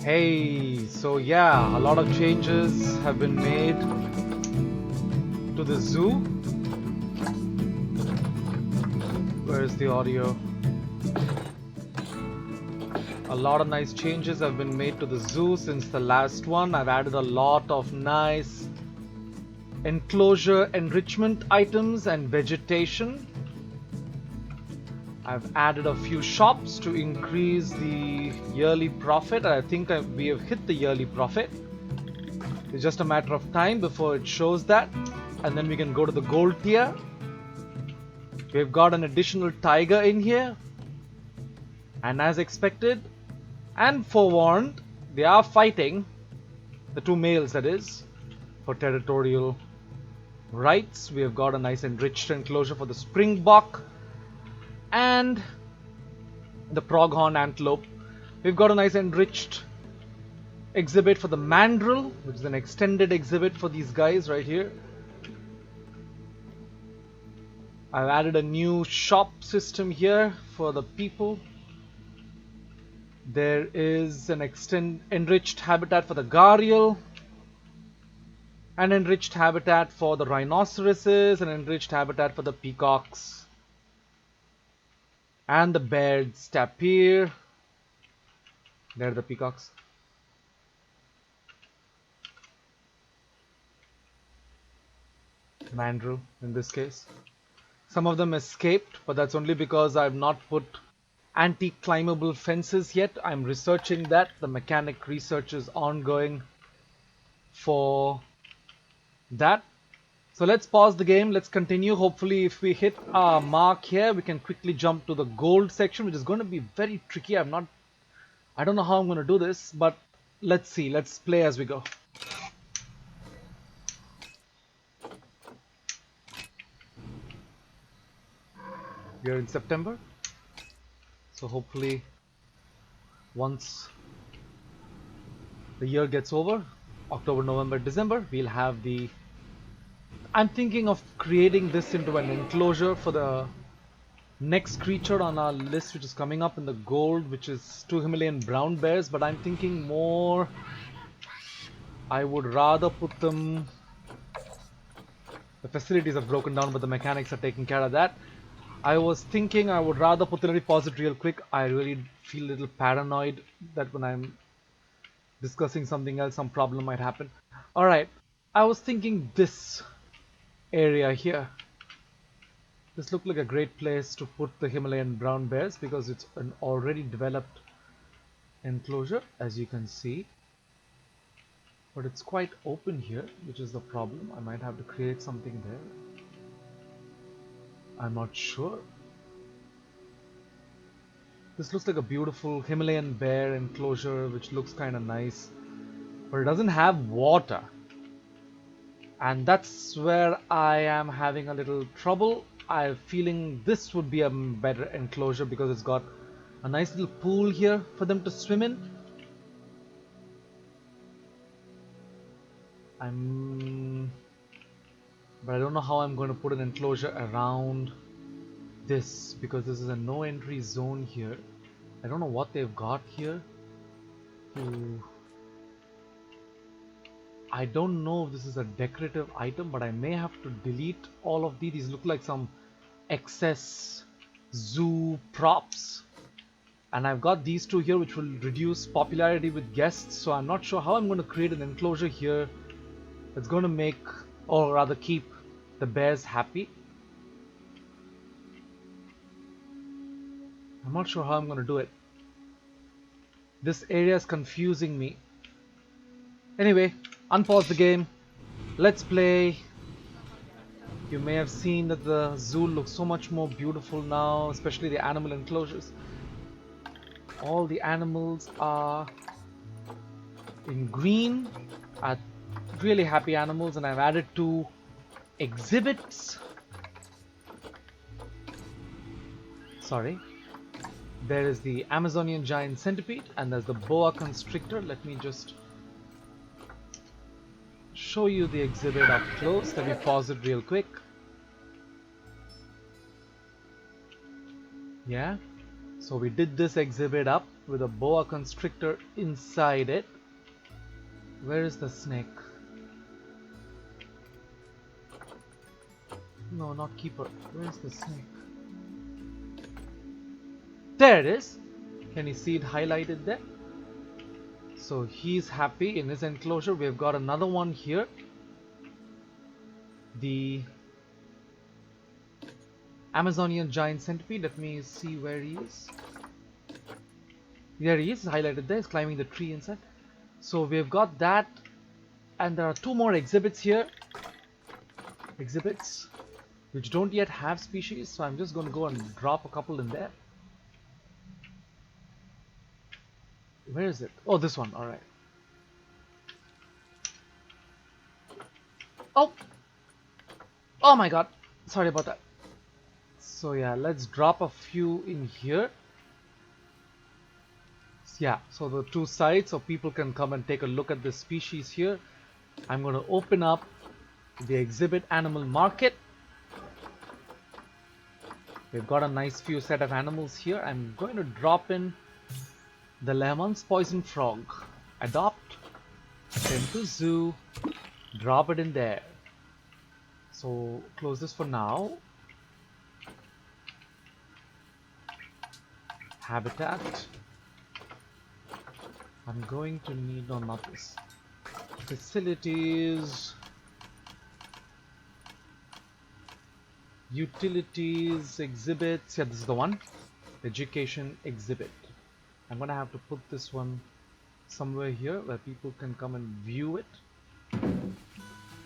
Hey, so yeah, a lot of changes have been made to the zoo. Where's the audio? A lot of nice changes have been made to the zoo since the last one. I've added a lot of nice enclosure enrichment items and vegetation. I've added a few shops to increase the yearly profit. I think we have hit the yearly profit. It's just a matter of time before it shows that, and then we can go to the gold tier. We've got an additional tiger in here, and as expected and forewarned, they are fighting, the two males that is, for territorial rights. We have got a nice enriched enclosure for the springbok and the pronghorn antelope. We've got a nice enriched exhibit for the mandrill, which is an extended exhibit for these guys right here. I've added a new shop system here for the people. There is an enriched habitat for the gharial, an enriched habitat for the rhinoceroses, an enriched habitat for the peacocks, and the birds tapir. There are the peacocks. Mandrill in this case. Some of them escaped, but that's only because I've not put anti-climbable fences yet. I'm researching that. The mechanic research is ongoing for that. So let's pause the game. Let's continue. Hopefully, if we hit our mark here, we can quickly jump to the gold section, which is going to be very tricky. I don't know how I'm going to do this, but let's see. Let's play as we go. We are in September, so hopefully once the year gets over, October, November, December, we'll have the... I'm thinking of creating this into an enclosure for the next creature on our list, which is coming up in the gold, which is 2 Himalayan brown bears, but I'm thinking more... I would rather put them... The facilities have broken down, but the mechanics are taking care of that. I was thinking I would rather put... Let me pause it real quick. I really feel a little paranoid that when I'm discussing something else, some problem might happen. Alright, I was thinking this area here. This looked like a great place to put the Himalayan brown bears because it's an already developed enclosure, as you can see. But it's quite open here, which is the problem. I might have to create something there. I'm not sure. This looks like a beautiful Himalayan bear enclosure, which looks kind of nice. But it doesn't have water. And that's where I am having a little trouble. I'm feeling this would be a better enclosure because it's got a nice little pool here for them to swim in. But I don't know how I'm going to put an enclosure around this because this is a no entry zone here. I don't know what they've got here. I don't know if this is a decorative item, but I may have to delete all of these. These look like some excess zoo props. And I've got these two here which will reduce popularity with guests. So I'm not sure how I'm going to create an enclosure here that's going to make, or rather keep, the bears happy. I'm not sure how I'm going to do it. This area is confusing me. Anyway, unpause the game. Let's play. You may have seen that the zoo looks so much more beautiful now, especially the animal enclosures. All the animals are in green, are really happy animals, and I've added 2 exhibits. Sorry. There is the Amazonian giant centipede and there's the boa constrictor. Let me just show you the exhibit up close. Let me pause it real quick. Yeah. So we did this exhibit up with a boa constrictor inside it. Where is the snake? No, not keeper. Where is the snake? There it is. Can you see it highlighted there? So he's happy in his enclosure. We've got another one here. The Amazonian giant centipede. Let me see where he is. There he is, highlighted there. He's climbing the tree inside. So we've got that. And there are two more exhibits here. Exhibits which don't yet have species. So I'm just going to go and drop a couple in there. Where is it? Oh, this one. Alright. Oh! Oh my god. Sorry about that. So yeah, let's drop a few in here. Yeah, so the two sides so people can come and take a look at the species here. I'm going to open up the exhibit animal market. We've got a nice few set of animals here. I'm going to drop in the Lemon's poison frog. Adopt, send to zoo, drop it in there. So close this for now. Habitat. I'm going to need, no, not this. Facilities. Utilities, exhibits. Yeah, this is the one. Education exhibit. I'm gonna have to put this one somewhere here where people can come and view it.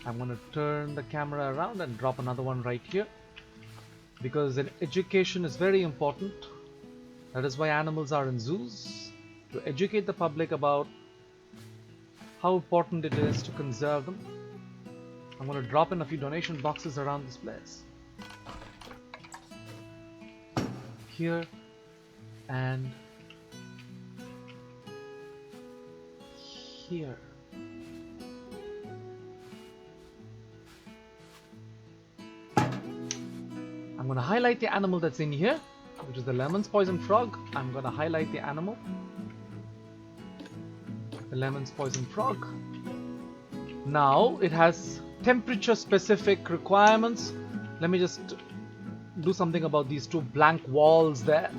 I'm gonna turn the camera around and drop another one right here, because education is very important. That is why animals are in zoos, to educate the public about how important it is to conserve them. I'm gonna drop in a few donation boxes around this place. Here and here. I'm going to highlight the animal that's in here, which is the Lemon's poison frog. I'm going to highlight the animal. The Lemon's poison frog. Now it has temperature specific requirements. Let me just do something about these two blank walls there.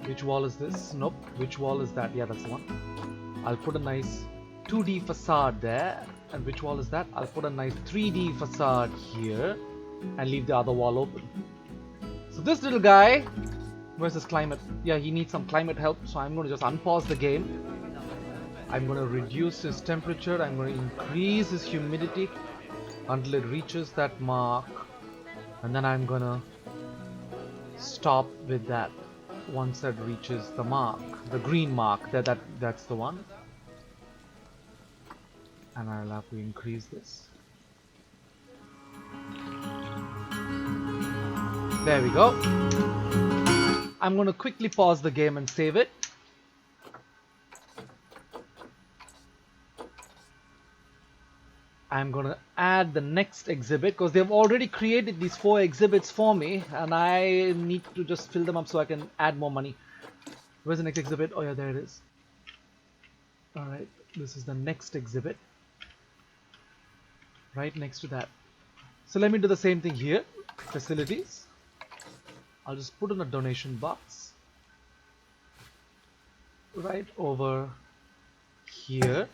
Which wall is this? Nope. Which wall is that? Yeah, that's the one. I'll put a nice 2D facade there. And which wall is that? I'll put a nice 3D facade here and leave the other wall open. So this little guy, where's his climate? Yeah, he needs some climate help, so I'm going to just unpause the game. I'm going to reduce his temperature. I'm going to increase his humidity until it reaches that mark. And then I'm going to stop with that once that reaches the mark, the green mark. That's the one. And I'll have to increase this. There we go. I'm going to quickly pause the game and save it. I'm going to add the next exhibit because they've already created these 4 exhibits for me and I need to just fill them up so I can add more money. Where's the next exhibit? Oh yeah, there it is. Alright, this is the next exhibit. Right next to that. So let me do the same thing here. Facilities. I'll just put in a donation box. Right over here.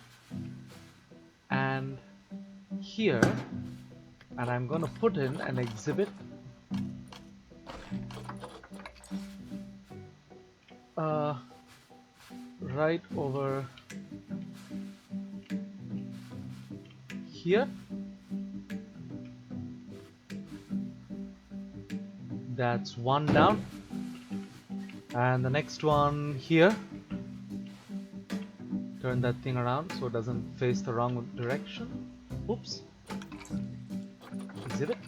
And here. And I'm going to put in an exhibit. Right over here. That's one down. And the next one here. Turn that thing around so it doesn't face the wrong direction. Oops. Exhibit.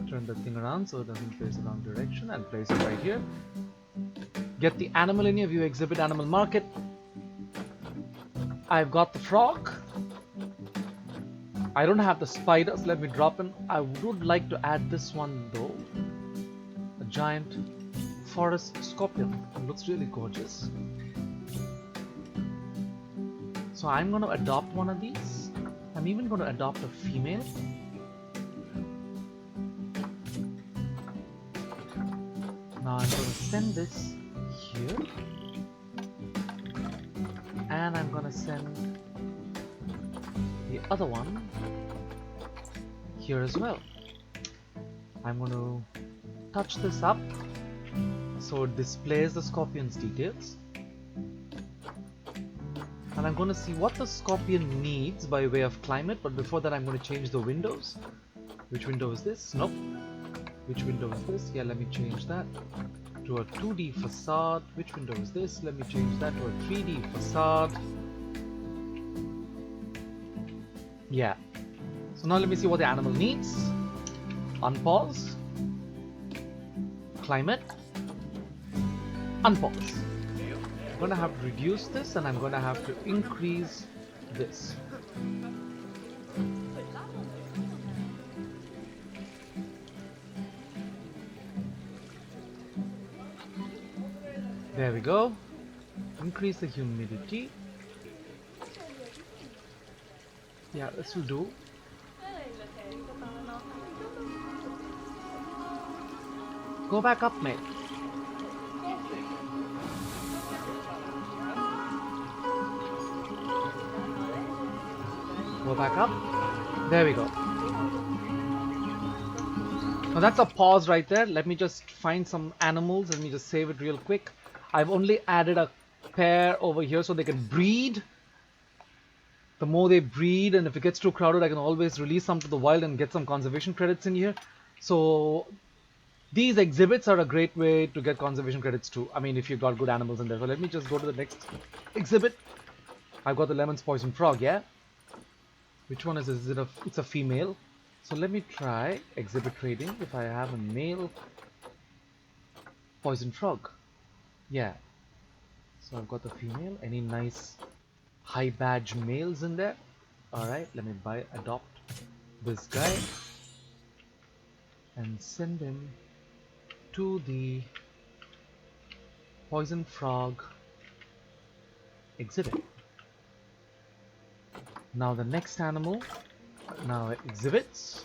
Turn that thing around so it doesn't face the wrong direction and place it right here. Get the animal in here, view exhibit animal market. I've got the frog. I don't have the spiders. Let me drop in. I would like to add this one though. A giant forest scorpion. It looks really gorgeous. So I'm going to adopt one of these. I'm even going to adopt a female. Now I'm going to send this here. And I'm going to send the other one here as well. I'm going to touch this up so it displays the scorpion's details. And I'm going to see what the scorpion needs by way of climate, but before that I'm going to change the windows. Which window is this? Nope. Which window is this? Yeah, let me change that to a 2D facade. Which window is this? Let me change that to a 3D facade. Yeah. So now let me see what the animal needs. Unpause. Climate. Unpause. I'm going to have to reduce this and I'm going to have to increase this. There we go. Increase the humidity. Yeah, this will do. Go back up, mate. Go back up. There we go. Now that's a pause right there. Let me just find some animals. Let me just save it real quick. I've only added a pair over here so they can breed. The more they breed, and if it gets too crowded, I can always release some to the wild and get some conservation credits in here. So these exhibits are a great way to get conservation credits too. I mean, if you've got good animals in there. So let me just go to the next exhibit. I've got the Lemon's Poison Frog, yeah? Which one is it? It's a female. So let me try exhibit trading if I have a male poison frog. Yeah. So I've got the female. Any nice high badge males in there? Alright, let me adopt this guy and send him to the poison frog exhibit. Now the next animal, now exhibits.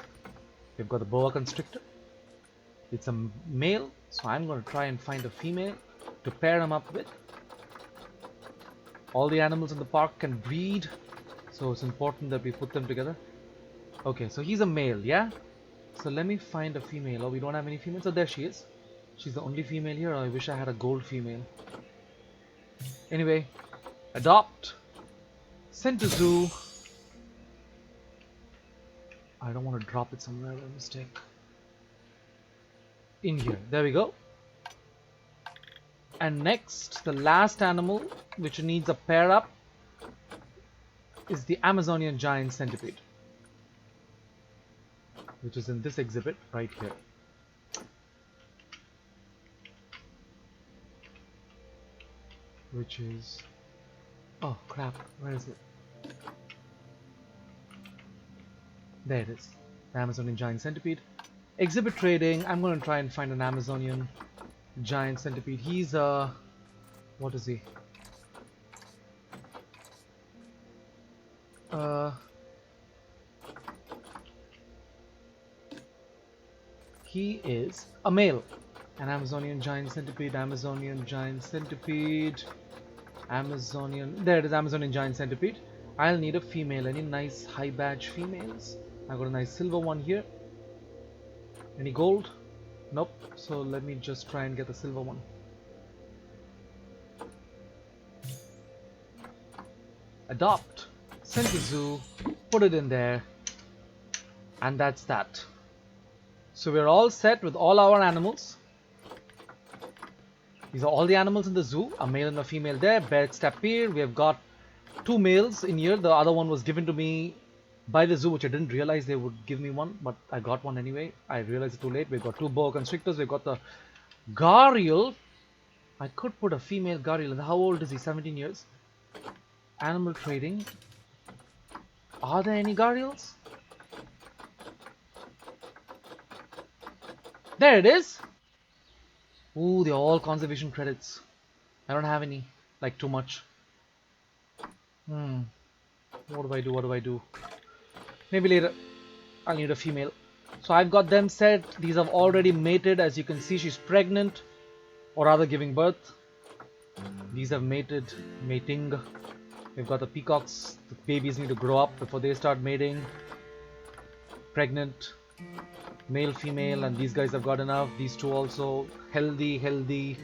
We've got the boa constrictor. It's a male, so I'm going to try and find a female to pair him up with. All the animals in the park can breed, so it's important that we put them together. Okay, so he's a male, yeah? So let me find a female. Oh, we don't have any females. So there she is. She's the only female here. I wish I had a gold female. Anyway, adopt. Send to zoo. I don't want to drop it somewhere by mistake. In here. There we go. And next, the last animal which needs a pair up is the Amazonian giant centipede, which is in this exhibit right here. Which is... oh crap, where is it? There it is. The Amazonian giant centipede. Exhibit trading. I'm going to try and find an Amazonian giant centipede. He's what is he? He is a male. An Amazonian giant centipede, Amazonian giant centipede, Amazonian... there it is, Amazonian giant centipede. I'll need a female. Any nice high badge females? I've got a nice silver one here. Any gold? Nope. So let me just try and get the silver one. Adopt. Send to zoo. Put it in there. And that's that. So we're all set with all our animals. These are all the animals in the zoo. A male and a female there. Beds tapir. We have got 2 males in here. The other one was given to me by the zoo, which I didn't realize they would give me one, but I got one anyway. I realized it too late. We've got 2 boa constrictors. We've got the gharial. I could put a female gharial. How old is he? 17 years. Animal trading. Are there any gharials? There it is. Ooh, they're all conservation credits. I don't have any, like too much. What do I do? What do I do? Maybe later I'll need a female. So I've got them set. These have already mated. As you can see, she's pregnant, or rather giving birth. These have mated, mating. We've got the peacocks. The babies need to grow up before they start mating. Pregnant, male, female, and these guys have got enough. These two also healthy.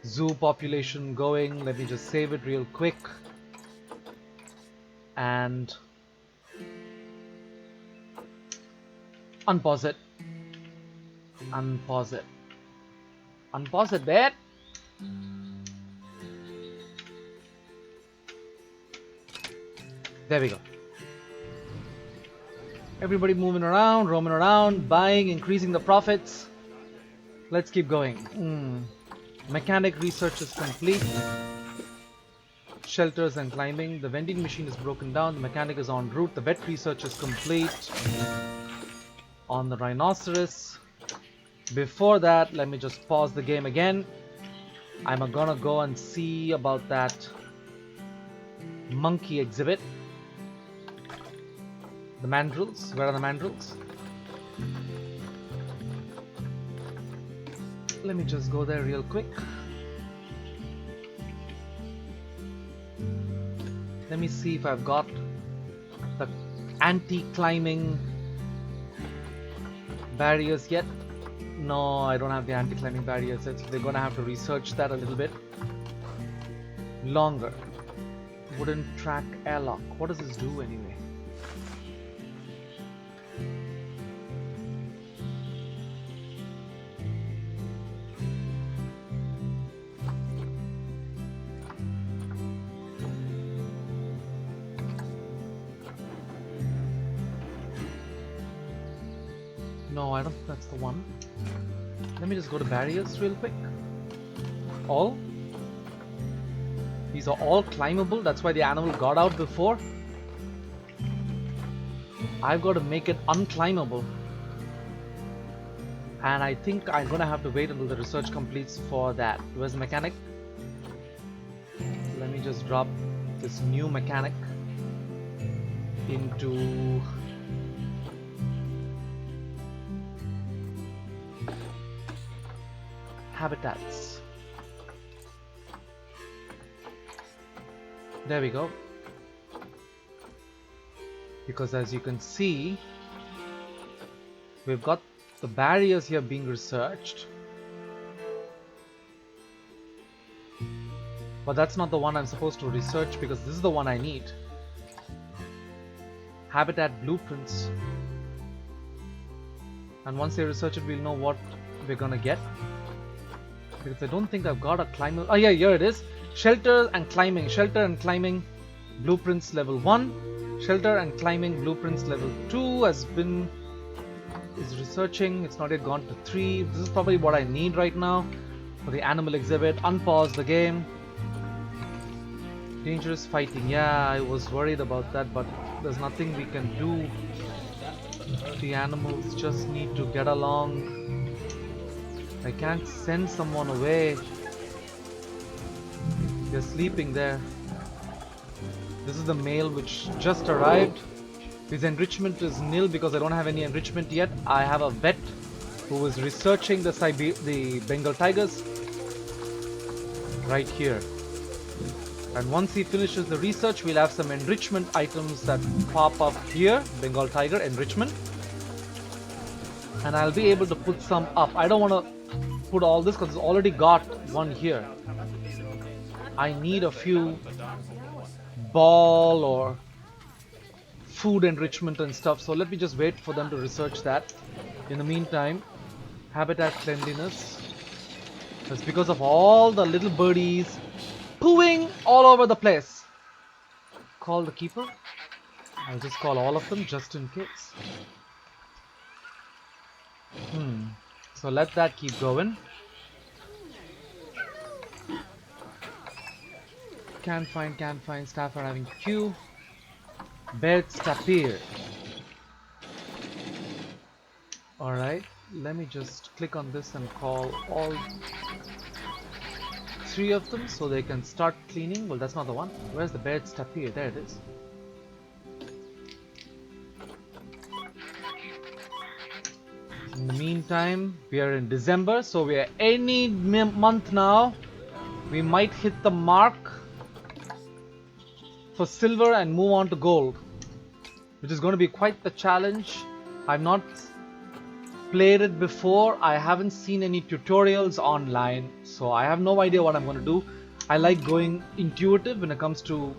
Zoo population going. Let me just save it real quick. And unpause it. Unpause it. Unpause it, there. There we go. Everybody moving around, roaming around, buying, increasing the profits. Let's keep going. Mechanic research is complete. Shelters and climbing. The vending machine is broken down. The mechanic is en route. The vet research is complete. On the rhinoceros. Before that, let me just pause the game again. I'm gonna go and see about that monkey exhibit. The mandrills. Where are the mandrills? Let me just go there real quick. Let me see if I've got the anti-climbing barriers yet. No, I don't have the anti-climbing barriers yet, so they're gonna have to research that a little bit longer. Wooden track airlock. What does this do anyway? No, I don't think that's the one. Let me just go to barriers real quick. All? These are all climbable, that's why the animal got out before. I've got to make it unclimbable. And I think I'm gonna have to wait until the research completes for that. Where's the mechanic? Let me just drop this new mechanic into habitats. There we go. Because as you can see, we've got the barriers here being researched. But that's not the one I'm supposed to research because this is the one I need. Habitat blueprints. And once they research it, we'll know what we're gonna get. Because I don't think I've got a climber. Oh yeah, here it is. Shelter and climbing. Shelter and climbing blueprints level 1. Shelter and climbing blueprints level 2 is researching. It's not yet gone to 3. This is probably what I need right now for the animal exhibit. Unpause the game. Dangerous fighting. Yeah, I was worried about that, but there's nothing we can do. The animals just need to get along. I can't send someone away. They're sleeping there. This is the male which just arrived. His enrichment is nil because I don't have any enrichment yet. I have a vet who is researching the Bengal tigers right here. And once he finishes the research, we'll have some enrichment items that pop up here. Bengal tiger enrichment. And I'll be able to put some up. I don't want to put all this because it's already got one here. I need a few ball or food enrichment and stuff, so let me just wait for them to research that. In the meantime, habitat cleanliness. That's because of all the little birdies pooing all over the place. Call the keeper. I'll just call all of them just in case. So let that keep going. Can't find. Staff are having queue. Beds tapir. Alright, let me just click on this and call all 3 of them so they can start cleaning. Well, that's not the one. Where's the bed tapir? There it is. In the meantime, we are in December, so we are any month now. We might hit the mark for silver and move on to gold, which is going to be quite the challenge. I've not played it before. I haven't seen any tutorials online, so I have no idea what I'm going to do. I like going intuitive when it comes to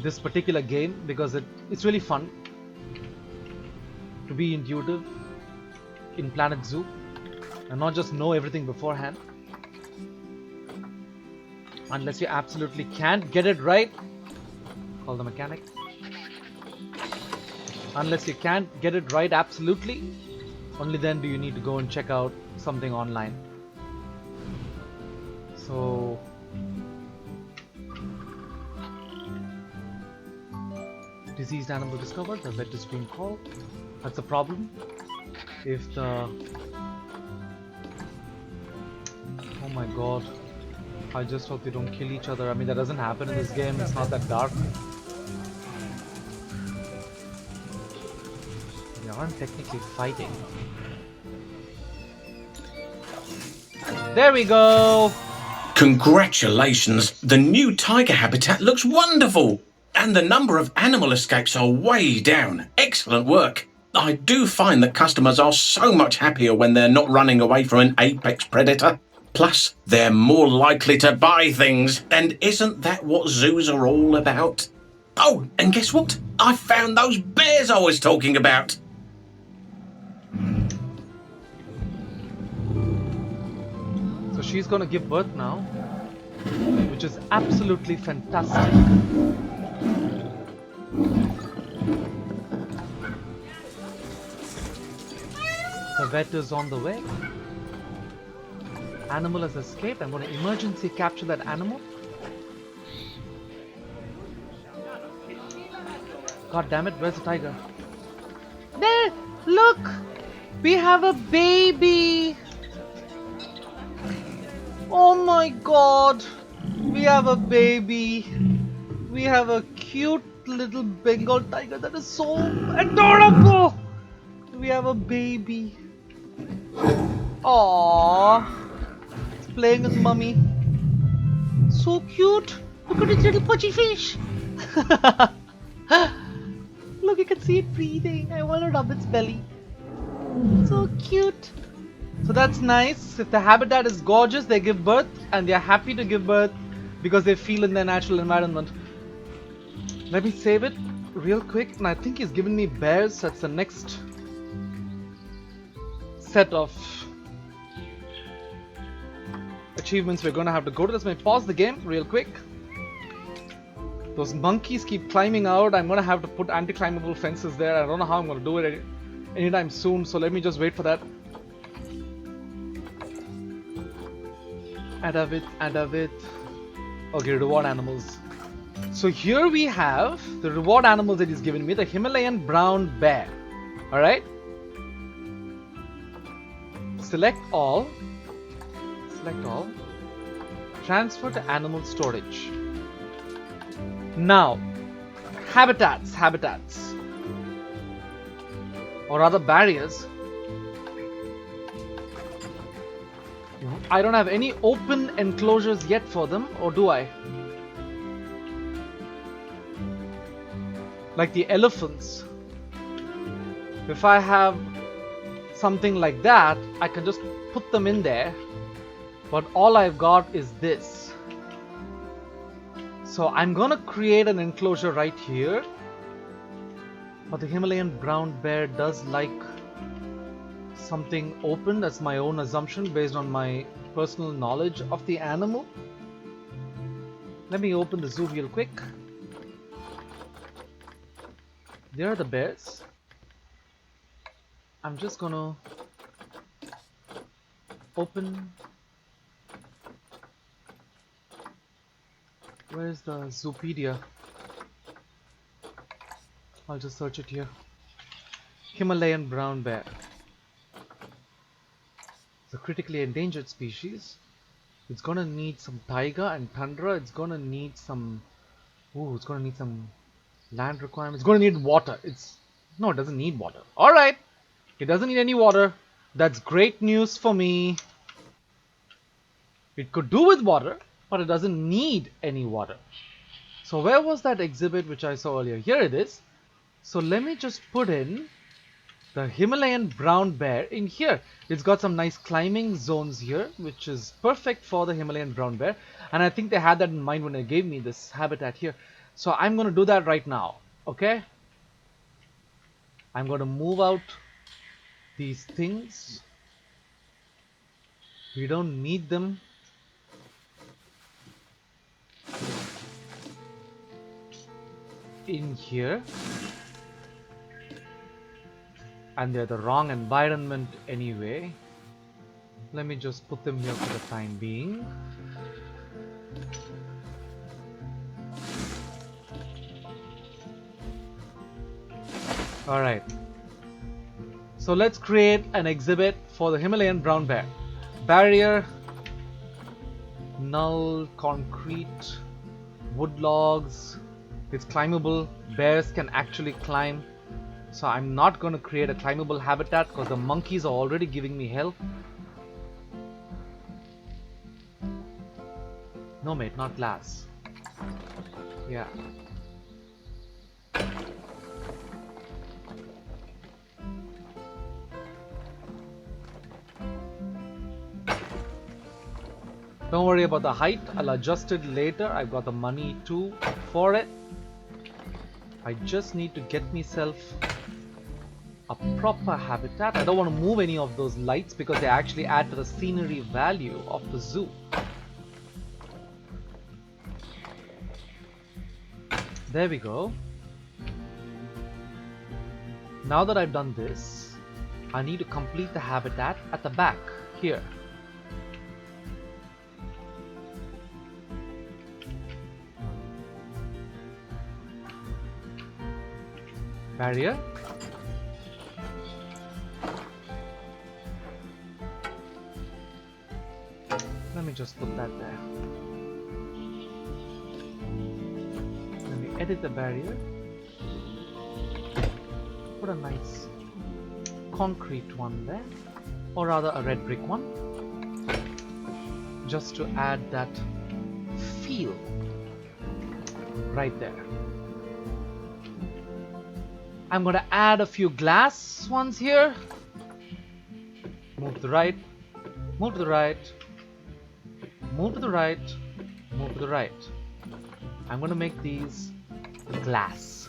this particular game because it's really fun to be intuitive in Planet Zoo and not just know everything beforehand. Unless you absolutely can't get it right, call the mechanic. Unless you can't get it right absolutely, only then do you need to go and check out something online. So diseased animal discovered, the vet is being called. That's a problem. If the... Oh my god. I just hope they don't kill each other. I mean, that doesn't happen in this game. It's not that dark. They aren't technically fighting. There we go! Congratulations! The new tiger habitat looks wonderful! And the number of animal escapes are way down. Excellent work! I do find that customers are so much happier when they're not running away from an apex predator. Plus, they're more likely to buy things. And isn't that what zoos are all about? Oh, and guess what? I found those bears I was talking about. So she's gonna give birth now, which is absolutely fantastic. The vet is on the way. Animal has escaped. I'm going to emergency capture that animal. God damn it, where's the tiger? There! Look! We have a baby! Oh my god! We have a baby! We have a cute little Bengal tiger that is so adorable! We have a baby. Aww. It's playing with mummy. So cute. Look at its little pudgy fish. Look, you can see it breathing. I want to rub its belly. So cute. So that's nice. If the habitat is gorgeous, they give birth and they're happy to give birth because they feel in their natural environment. Let me save it real quick. And I think he's given me bears. That's the next set of achievements we're gonna have to go to. Let's pause the game real quick. Those monkeys keep climbing out. I'm gonna have to put anti-climbable fences there. I don't know how I'm gonna do it anytime soon, so let me just wait for that. Add a bit. Okay, reward animals. So here we have the reward animals that he's given me, the Himalayan brown bear. Alright? Select all. Transfer to animal storage. Now, habitats. Or rather barriers. I don't have any open enclosures yet for them, or do I? Like the elephants. If I have something like that, I can just put them in there. But all I've got is this. So I'm gonna create an enclosure right here. But the Himalayan brown bear does like something open. That's my own assumption based on my personal knowledge of the animal. Let me open the zoo real quick. There are the bears. I'm just gonna open. Where's the Zoopedia? I'll just search it here. Himalayan brown bear. It's a critically endangered species. It's gonna need some taiga and tundra. It's gonna need some. Ooh, it's gonna need some land requirements. It's gonna need water. No, it doesn't need water. All right, it doesn't need any water. That's great news for me. It could do with water, but it doesn't need any water. So where was that exhibit which I saw earlier? Here it is. So let me just put in the Himalayan brown bear in here. It's got some nice climbing zones here, which is perfect for the Himalayan brown bear. And I think they had that in mind when they gave me this habitat here. So I'm going to do that right now. Okay. I'm going to move out these things. We don't need them. In here. And they're the wrong environment anyway. Let me just put them here for the time being. Alright. So let's create an exhibit for the Himalayan brown bear. Barrier, null, concrete, wood logs. It's climbable. Bears can actually climb. So I'm not going to create a climbable habitat because the monkeys are already giving me hell. No mate, not glass. Yeah. Don't worry about the height. I'll adjust it later. I've got the money too for it. I just need to get myself a proper habitat. I don't want to move any of those lights because they actually add to the scenery value of the zoo. There we go. Now that I've done this, I need to complete the habitat at the back here. Barrier. Let me just put that there. Let me edit the barrier. Put a nice concrete one there, or rather a red brick one, just to add that feel right there. I'm going to add a few glass ones here. Move to the right, move to the right, move to the right, move to the right. I'm going to make these glass,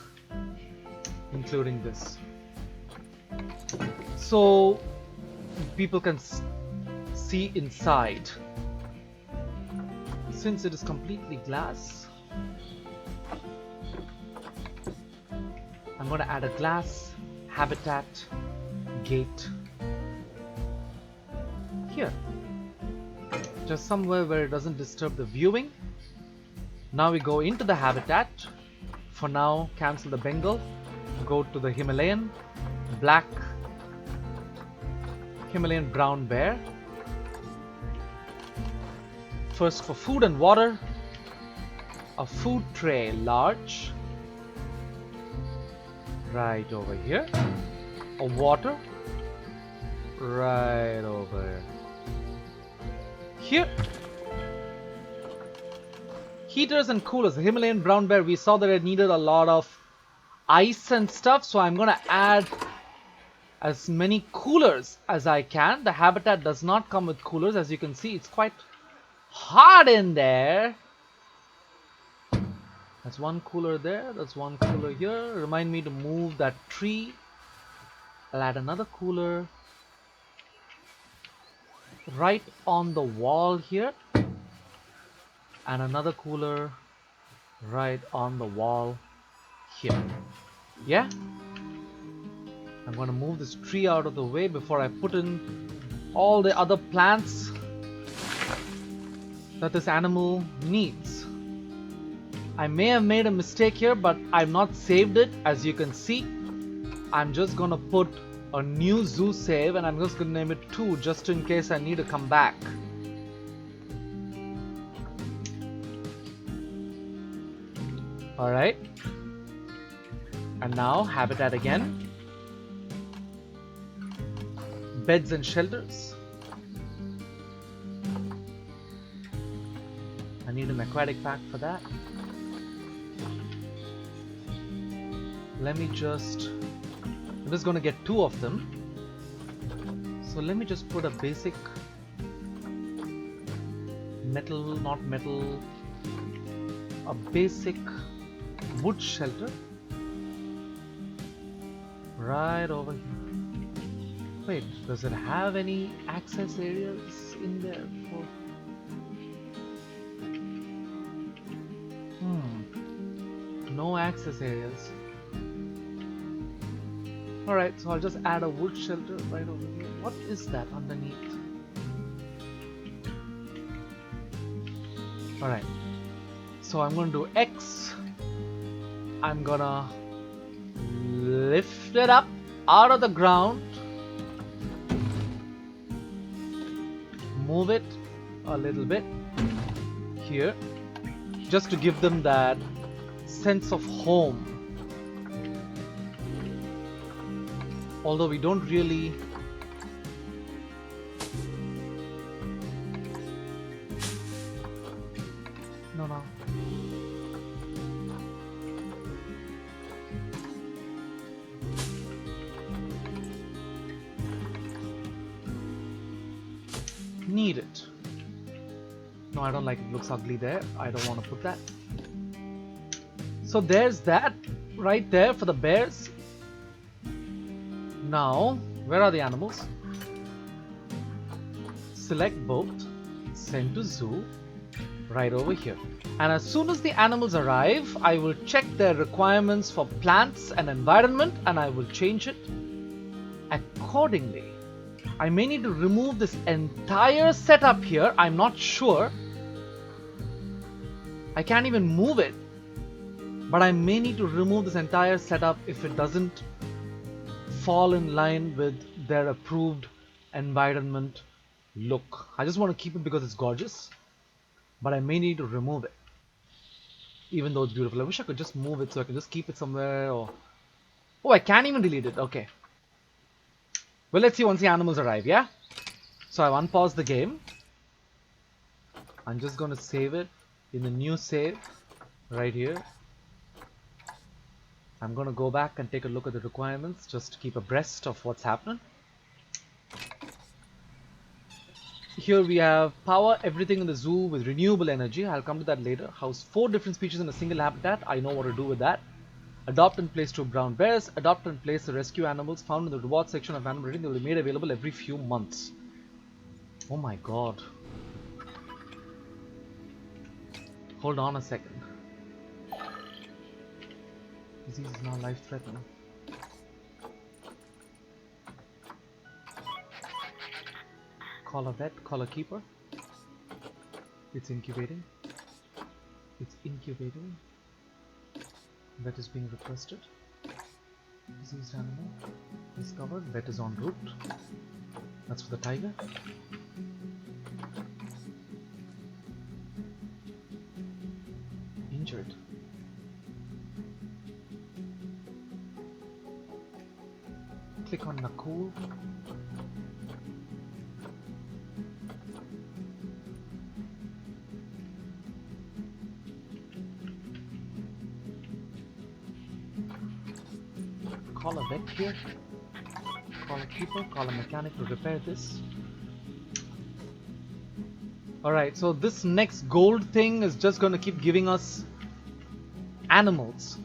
including this. So people can see inside. Since it is completely glass, I'm going to add a glass habitat gate here, just somewhere where it doesn't disturb the viewing. Now we go into the habitat. For now, cancel the Bengal, go to the Himalayan black, Himalayan brown bear. First, for food and water, a food tray large right over here, a water right over here. Heaters and coolers. The Himalayan brown bear, we saw that it needed a lot of ice and stuff, so I'm gonna add as many coolers as I can. The habitat does not come with coolers. As you can see, it's quite hot in there. That's one cooler there, that's one cooler here. Remind me to move that tree. I'll add another cooler right on the wall here, and another cooler right on the wall here. Yeah? I'm going to move this tree out of the way before I put in all the other plants that this animal needs. I may have made a mistake here, but I've not saved it. As you can see, I'm just going to put a new zoo save, and I'm just going to name it 2 just in case I need to come back. Alright. And now, habitat again. Beds and shelters. I need an aquatic pack for that. I'm just gonna get 2 of them. So let me just put a basic a basic wood shelter right over here. Wait, does it have any access areas in there for... No access areas. Alright, so I'll just add a wood shelter right over here. What is that underneath? Alright, so I'm going to do X. I'm gonna lift it up out of the ground, move it a little bit here, just to give them that sense of home. Although we don't really... No. Need it. No, I don't like it. It looks ugly there. I don't want to put that. So there's that right there for the bears. Now, where are the animals? Select both, send to zoo, right over here. And as soon as the animals arrive, I will check their requirements for plants and environment, and I will change it accordingly. I may need to remove this entire setup here. I'm not sure. I can't even move it. But I may need to remove this entire setup if it doesn't fall in line with their approved environment look. I just want to keep it because it's gorgeous, but I may need to remove it, even though it's beautiful. I wish I could just move it so I can just keep it somewhere. Or oh, I can't even delete it. Okay. Well, let's see once the animals arrive. Yeah. So I've unpaused the game. I'm just going to save it in the new save right here. I'm going to go back and take a look at the requirements just to keep abreast of what's happening. Here we have power everything in the zoo with renewable energy. I'll come to that later. House 4 different species in a single habitat. I know what to do with that. Adopt and place 2 brown bears. Adopt and place the rescue animals found in the reward section of animal rating. They will be made available every few months. Oh my god. Hold on a second. Disease is now life-threatening. Call a vet, call a keeper. It's incubating. It's incubating. Vet is being requested. Diseased animal discovered. Vet is en route. That's for the tiger. Injured. Click on Nakul. Call a vet here. Call a keeper. Call a mechanic to repair this. Alright, so this next gold thing is just going to keep giving us animals.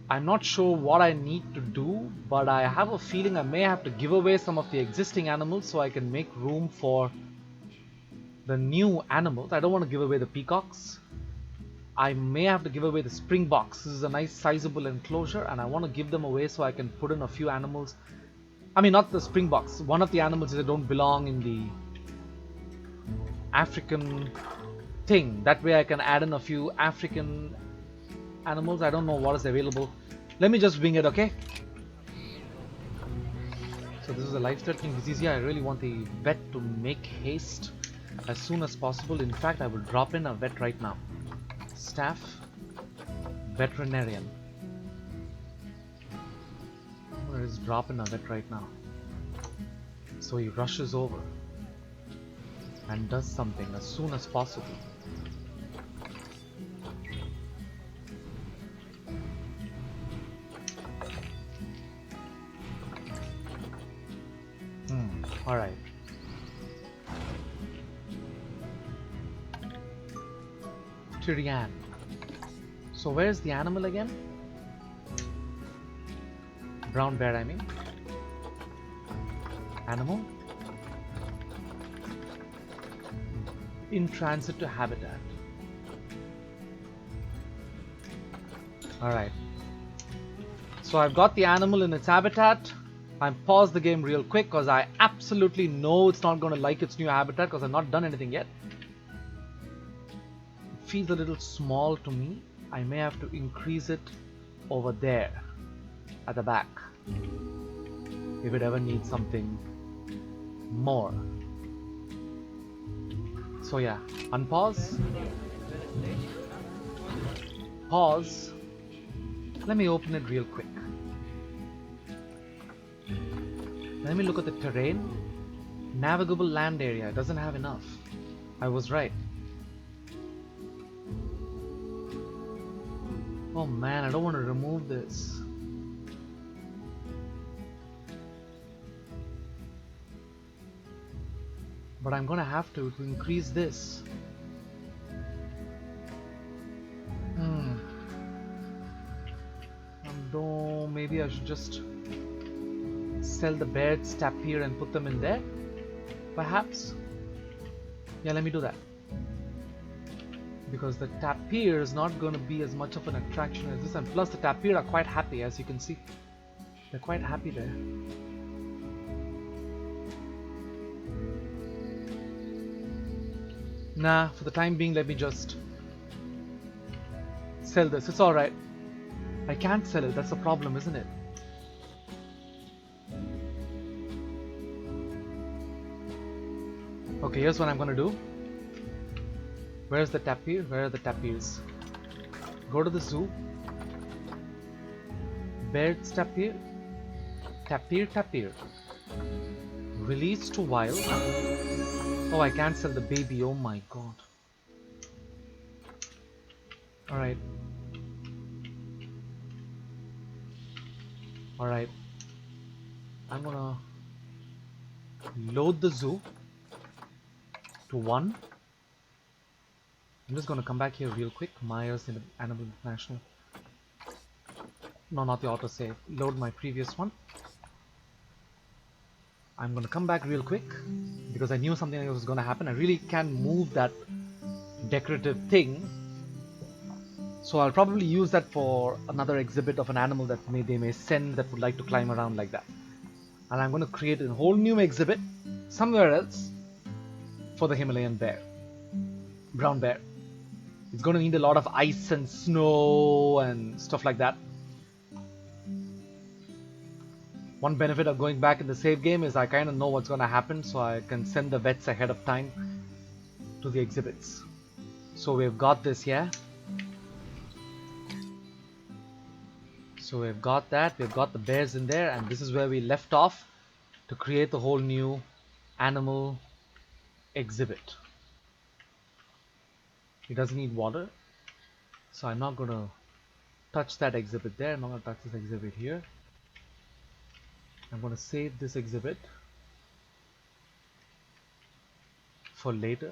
I'm not sure what I need to do, but I have a feeling I may have to give away some of the existing animals so I can make room for the new animals. I don't want to give away the peacocks. I may have to give away the springboks. This is a nice sizable enclosure and I want to give them away so I can put in a few animals. I mean, not the springboks. One of the animals that don't belong in the African thing. That way I can add in a few African animals. I don't know what is available. Let me just wing it, okay? So this is a life-threatening disease here. I really want the vet to make haste as soon as possible. In fact, I will drop in a vet right now. staff, veterinarian. Where is dropping a vet right now? So he rushes over and does something as soon as possible. Alright. Tyrian. So where's the animal again? Brown bear, I mean. Animal. In transit to habitat. Alright. So I've got the animal in its habitat. I paused the game real quick because I absolutely know it's not going to like its new habitat because I've not done anything yet. It feels a little small to me. I may have to increase it over there at the back if it ever needs something more. So yeah, unpause. Pause. Let me open it real quick. Let me look at the terrain. Navigable land area. It doesn't have enough. I was right. Oh man, I don't want to remove this. But I'm gonna have to increase this. Maybe I should just sell the bears tapir and put them in there, perhaps. Yeah, let me do that, because the tapir is not going to be as much of an attraction as this, and plus the tapir are quite happy, as you can see. They're quite happy there. Nah, for the time being, let me just sell this. It's alright. I can't sell it, that's the problem, isn't it? Okay, here's what I'm gonna do. Where's the tapir? Where are the tapirs? Go to the zoo. Bears tapir. Tapir. Release to wild. Oh, I can't sell the baby. Oh my god. Alright. Alright. I'm gonna load the zoo to 1. I'm just gonna come back here real quick. Myers in Animal International. No, not the autosave. Load my previous one. I'm gonna come back real quick because I knew something was gonna happen. I really can't move that decorative thing, so I'll probably use that for another exhibit of an animal that they may send that would like to climb around like that. And I'm gonna create a whole new exhibit somewhere else for the Himalayan bear, brown bear. It's gonna need a lot of ice and snow and stuff like that. One benefit of going back in the save game is I kind of know what's going to happen, so I can send the vets ahead of time to the exhibits. So we've got this here. So we've got that, we've got the bears in there, and this is where we left off to create the whole new animal exhibit. It doesn't need water, so I'm not going to touch that exhibit there. I'm not going to touch this exhibit here. I'm going to save this exhibit for later.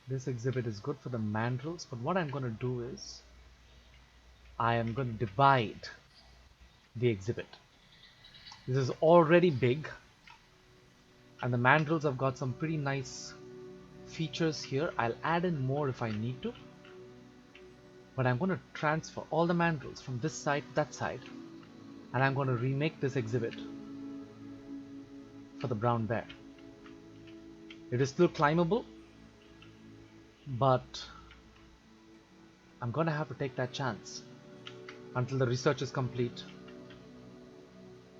This exhibit is good for the mandrills, but what I'm going to do is I am going to divide the exhibit. This is already big, and the mandrills have got some pretty nice features here. I'll add in more if I need to, but I'm going to transfer all the mandrills from this side to that side, and I'm going to remake this exhibit for the brown bear. It is still climbable, but I'm going to have to take that chance until the research is complete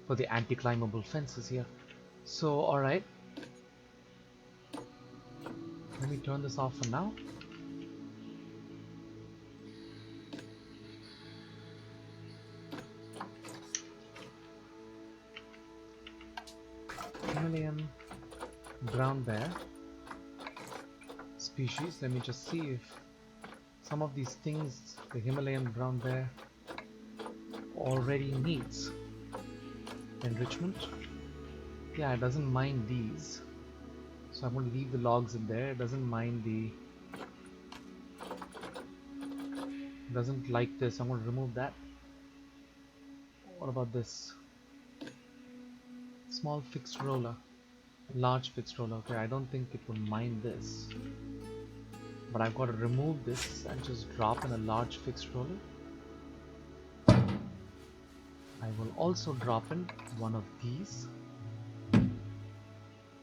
for the anti-climbable fences here. So, alright. Let me turn this off for now. species. Let me just see if some of these things the Himalayan brown bear already needs. Enrichment. Yeah, it doesn't mind these. So I'm going to leave the logs in there. It doesn't mind the... doesn't like this. I'm going to remove that. What about this? Small fixed roller. Large fixed roller. Okay, I don't think it would mind this. But I've got to remove this and just drop in a large fixed roller. I will also drop in one of these.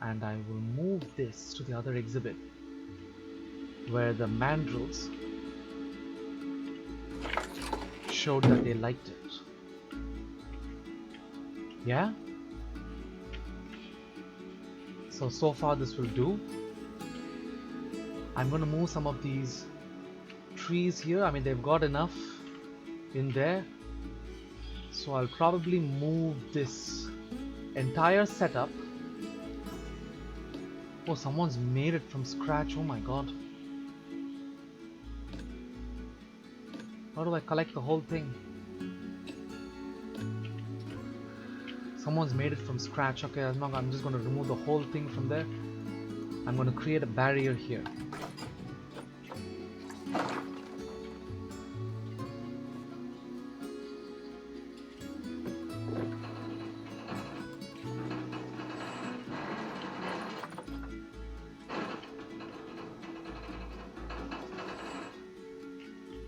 And I will move this to the other exhibit where the mandrills showed that they liked it. Yeah? So far this will do. I'm going to move some of these trees here. I mean, they've got enough in there. So I'll probably move this entire setup. Oh, someone's made it from scratch. Oh my god. How do I collect the whole thing? Someone's made it from scratch. Okay, I'm just going to remove the whole thing from there. I'm going to create a barrier here.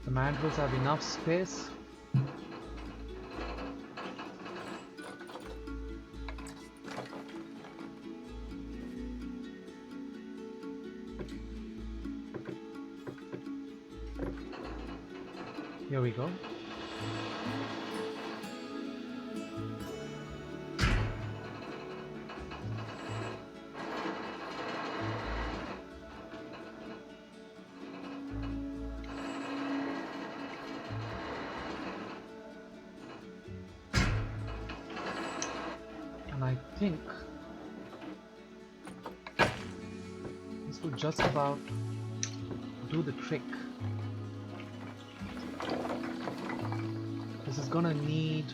The mandrills have enough space. Here we go. And I think this will just about do the trick. This is gonna need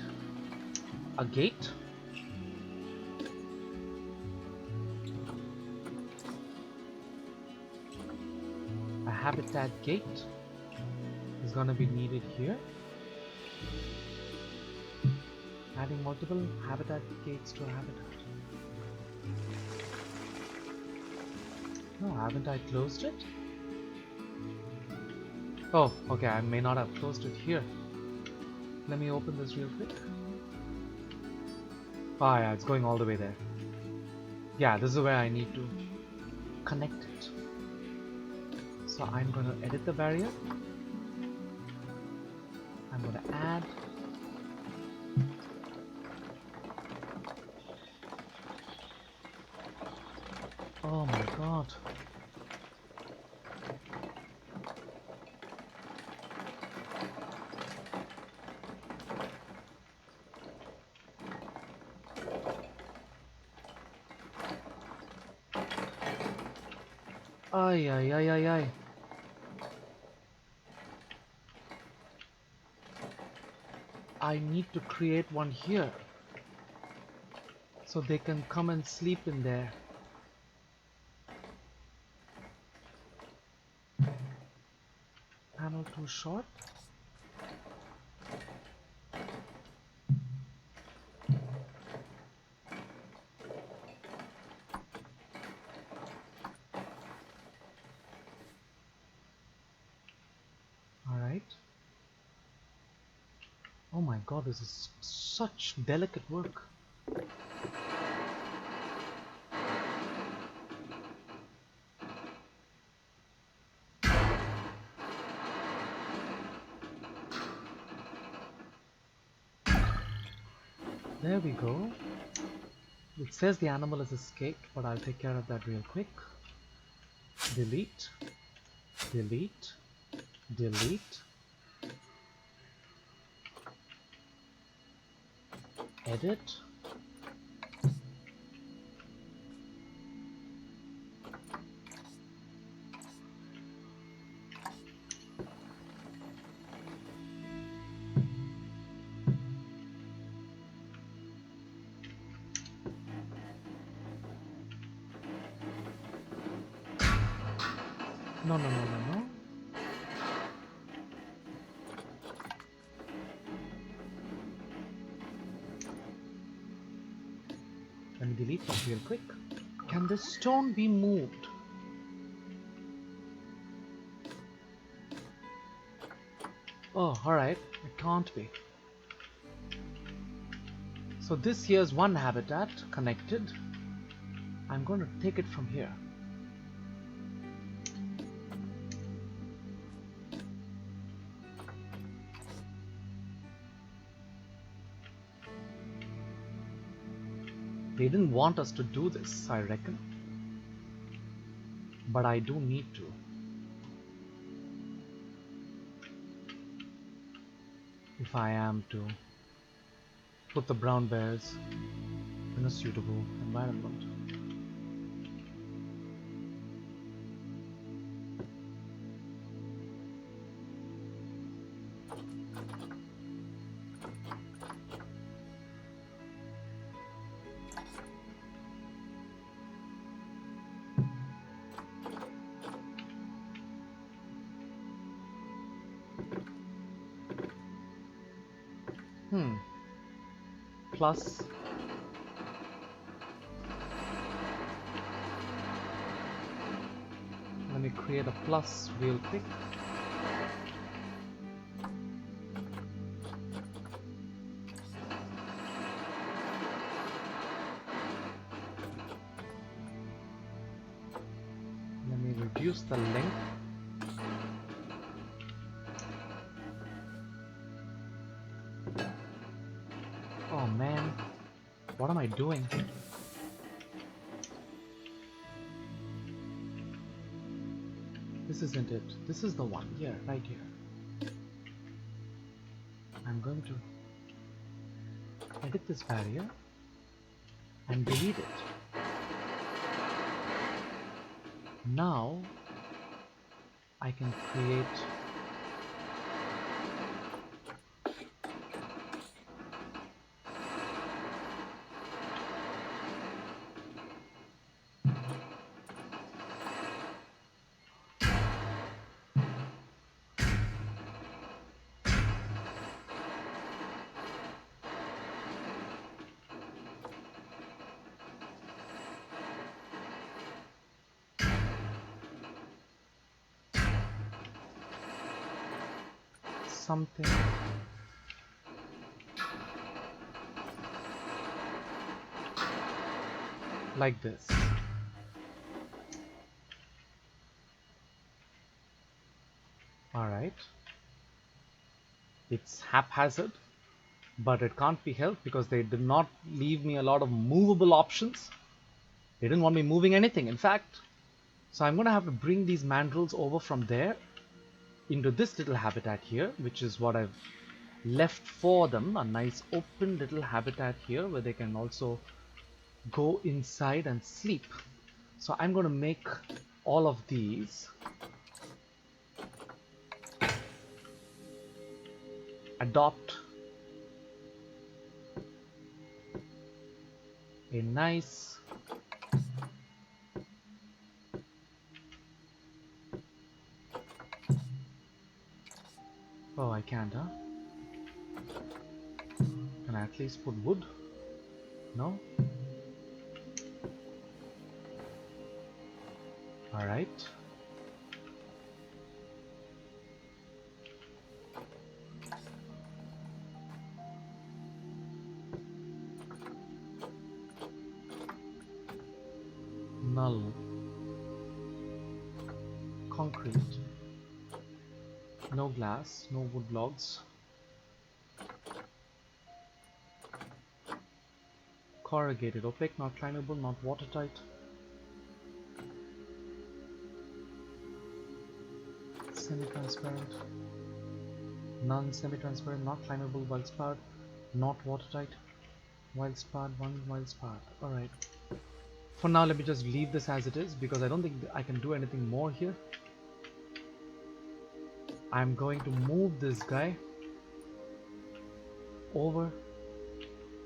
a gate. A habitat gate is gonna be needed here. Adding multiple habitat gates to a habitat. No, haven't I closed it? Oh, okay, I may not have closed it here. Let me open this real quick. Ah, yeah, it's going all the way there. Yeah, this is where I need to connect it. So I'm going to edit the barrier. I'm going to add. Oh my god. Ay, ay, ay, ay, ay. I need to create one here so they can come and sleep in there. Panel too short. Alright. Oh my god, this is such delicate work. There we go. It says the animal has escaped, but I'll take care of that real quick. Delete. Delete. Delete. Edit. No, no, no, no, no. Let me delete that real quick. Can this stone be moved? Oh, alright. It can't be. So this here's one habitat connected. I'm going to take it from here. They didn't want us to do this, I reckon. But I do need to. If I am to put the brown bears in a suitable environment. Plus let me create a plus real quick. Let me reduce the length. Oh man, what am I doing? This isn't it. This is the one. Here, right here. I'm going to edit this barrier and delete it. Now I can create something like this. Alright. It's haphazard, but it can't be helped because they did not leave me a lot of movable options. They didn't want me moving anything, in fact. So I'm going to have to bring these mandrels over from there into this little habitat here, which is what I've left for them. A nice open little habitat here where they can also go inside and sleep. So I'm going to make all of these adopt a nice oh, I can't, huh? Can I at least put wood? No? Alright. Null. Concrete. No glass, no wood logs. Corrugated, opaque, not climbable, not watertight. Semi-transparent. None semi-transparent, not climbable, wild sparred, not watertight. Wild sparred, one wild sparred. Alright. For now, let me just leave this as it is because I don't think I can do anything more here. I'm going to move this guy over.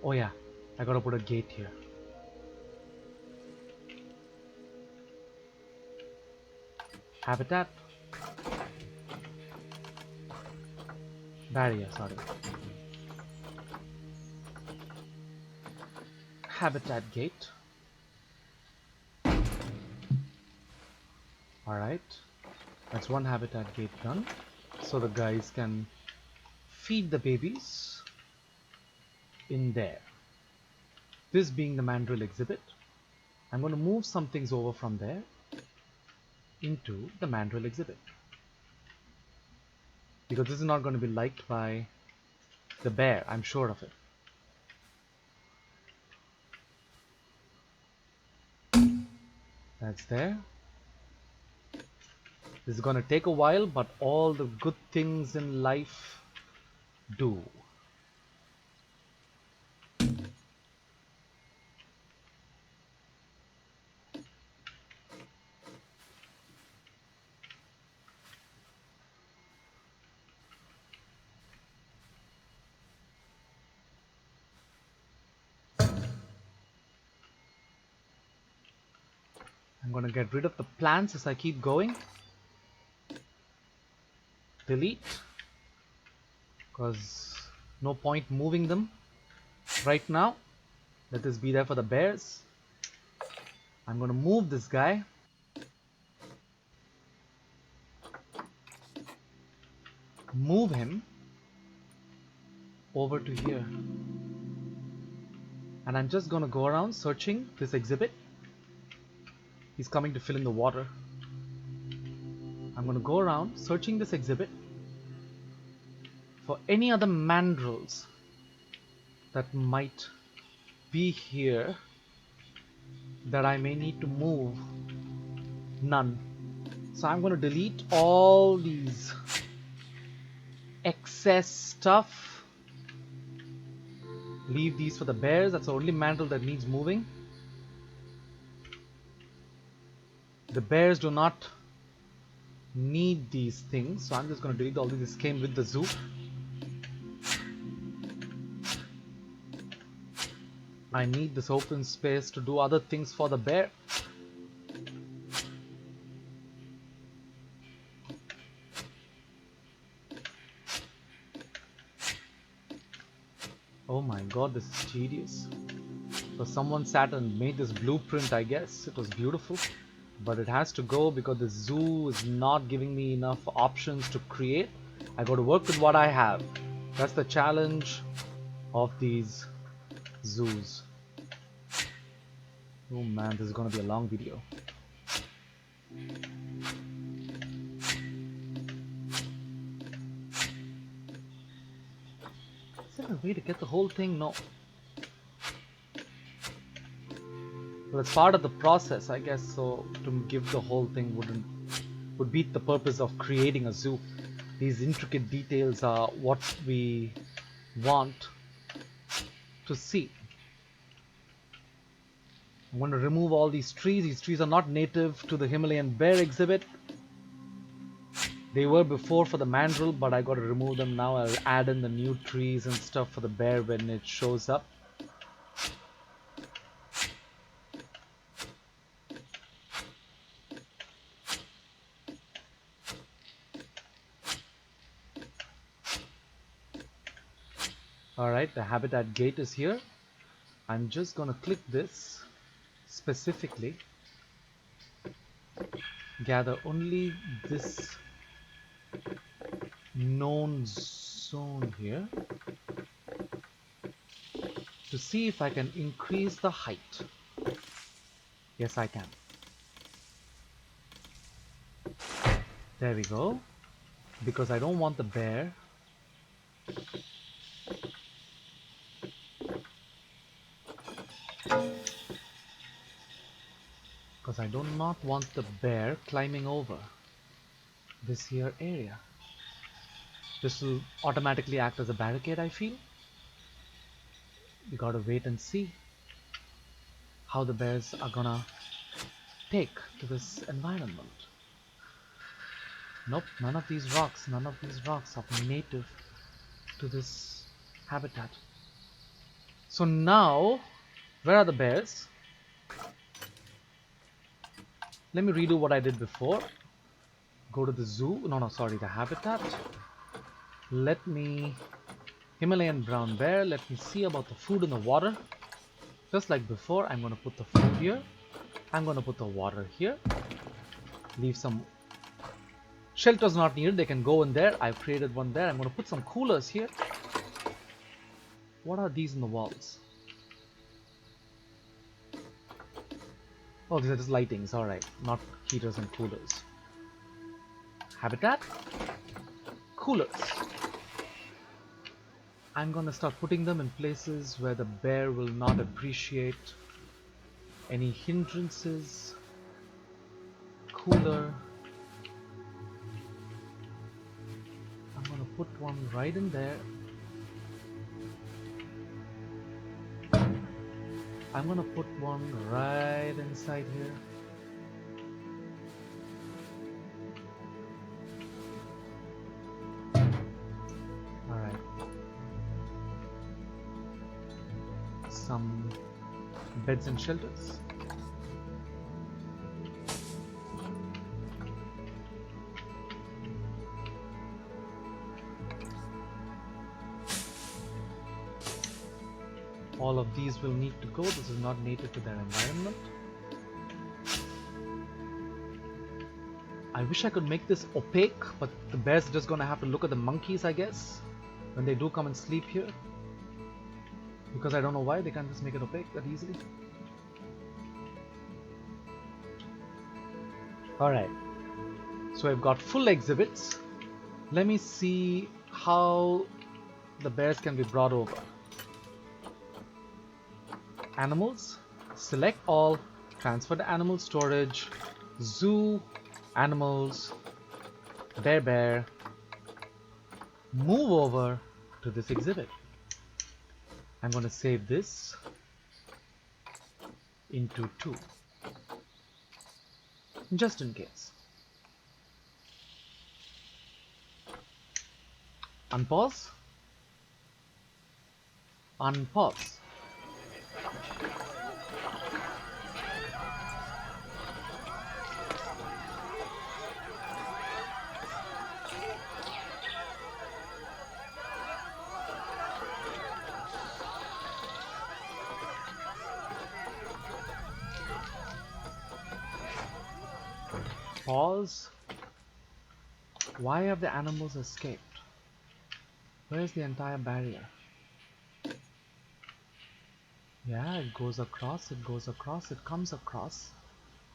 Oh yeah, I gotta put a gate here. Habitat. Barrier, sorry. Habitat gate. Alright. That's one habitat gate done. So the guys can feed the babies in there. This being the mandrill exhibit, I'm going to move some things over from there into the mandrill exhibit. Because this is not going to be liked by the bear, I'm sure of it. That's there. This is going to take a while, but all the good things in life do. I'm going to get rid of the plants as I keep going. Delete. Because no point moving them right now. Let this be there for the bears. I'm going to move this guy. Move him over to here. And I'm just going to go around searching this exhibit. He's coming to fill in the water. I'm going to go around searching this exhibit for any other mandrills that might be here that I may need to move. None. So I'm going to delete all these excess stuff. Leave these for the bears. That's the only mandrill that needs moving. The bears do not need these things, so I'm just going to delete all these. This came with the zoo. I need this open space to do other things for the bear. Oh my god, this is tedious. So someone sat and made this blueprint, I guess. It was beautiful. But it has to go because the zoo is not giving me enough options to create. I got to work with what I have. That's the challenge of these zoos. Oh man, this is going to be a long video. Is there a way to get the whole thing? No. Well, it's part of the process, I guess, so to give the whole thing would beat the purpose of creating a zoo. These intricate details are what we want to see. I'm going to remove all these trees. These trees are not native to the Himalayan bear exhibit. They were before for the mandrill, but I got to remove them now. I'll add in the new trees and stuff for the bear when it shows up. Alright, the habitat gate is here. I'm just going to click this specifically. Gather only this known zone here to see if I can increase the height. Yes, I can. There we go. Because I don't want the bear I do not want the bear climbing over this here area. This will automatically act as a barricade, I feel. We gotta wait and see how the bears are gonna take to this environment. Nope, none of these rocks are native to this habitat. So now, where are the bears? Let me redo what I did before. Go to the zoo. No, sorry, the habitat. Let me... Himalayan brown bear. Let me see about the food in the water. Just like before, I'm going to put the food here. I'm going to put the water here. Leave some... Shelters not needed. They can go in there. I've created one there. I'm going to put some coolers here. What are these in the walls? Oh, these are just lightings. Alright. Not heaters and coolers. Habitat. Coolers. I'm gonna start putting them in places where the bear will not appreciate any hindrances. Cooler. I'm gonna put one right in there. I'm gonna put one right inside here. Alright. Some beds and shelters. All of these will need to go. This is not native to their environment. I wish I could make this opaque, but the bears are just gonna have to look at the monkeys, I guess, when they do come and sleep here. Because I don't know why they can't just make it opaque that easily. Alright, so I've got full exhibits. Let me see how the bears can be brought over. Animals, select all, transfer to animal storage, zoo, animals, bear, move over to this exhibit. I'm going to save this into 2, just in case. Unpause. Unpause. Pause. Why have the animals escaped? Where's the entire barrier? Yeah, it goes across, it goes across, it comes across,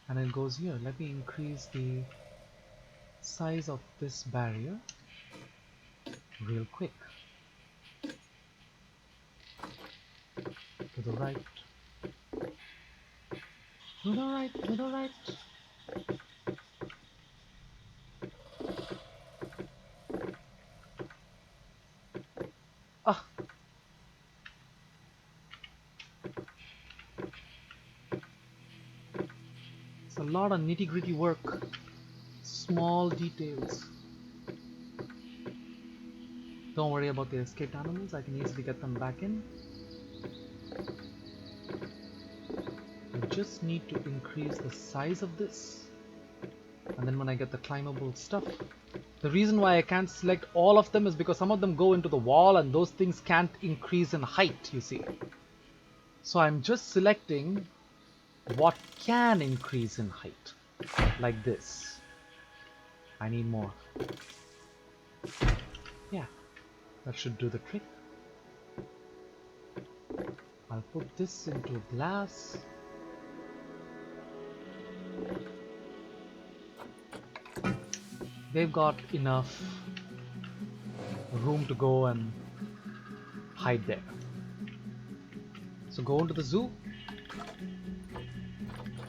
and it goes here. Let me increase the size of this barrier real quick. To the right. To the right, to the right. Ah! It's a lot of nitty-gritty work. Small details. Don't worry about the escaped animals, I can easily get them back in. I just need to increase the size of this. And then when I get the climbable stuff. The reason why I can't select all of them is because some of them go into the wall and those things can't increase in height, you see. So I'm just selecting what can increase in height. Like this. I need more. Yeah, that should do the trick. I'll put this into glass. They've got enough room to go and hide there. So go into the zoo.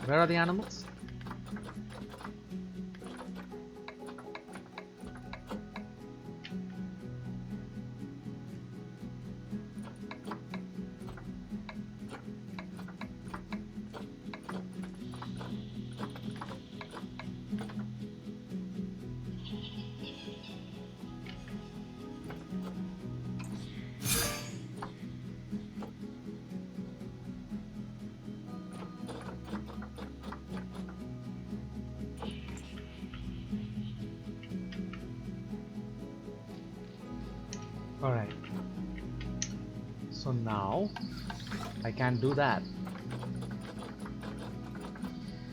Where are the animals? Alright. So now I can't do that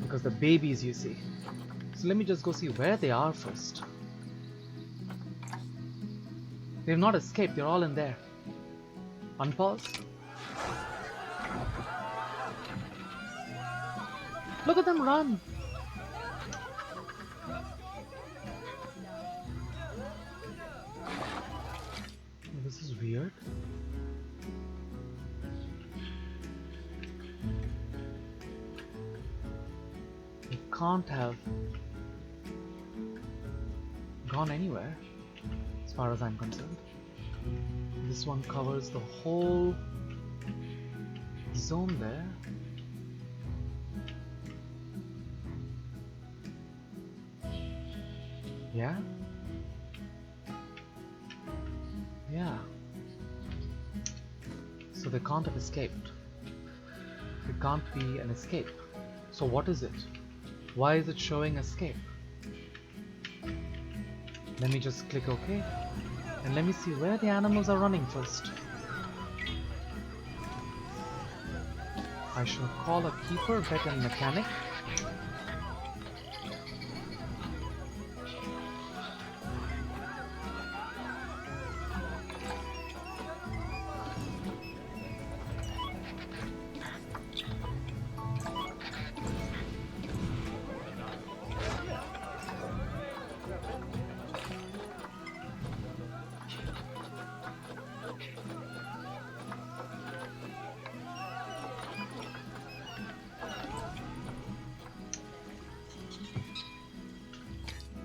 because the babies, you see. So let me just go see where they are first. They've not escaped, they're all in there. Unpause. Look at them run! This is weird. They can't have gone anywhere, as far as I'm concerned. This one covers the whole zone there. Yeah? Yeah. So they can't have escaped. It can't be an escape. So what is it? Why is it showing escape? Let me just click OK. And let me see where the animals are running first. I shall call a keeper, vet and mechanic.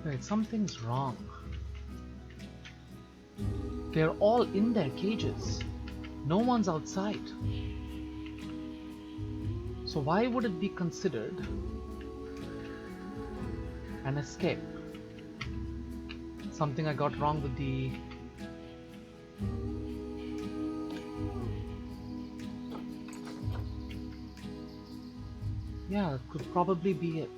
Wait, something's wrong. They're all in their cages. No one's outside. So why would it be considered an escape? Something I got wrong with the... Yeah, it could probably be it.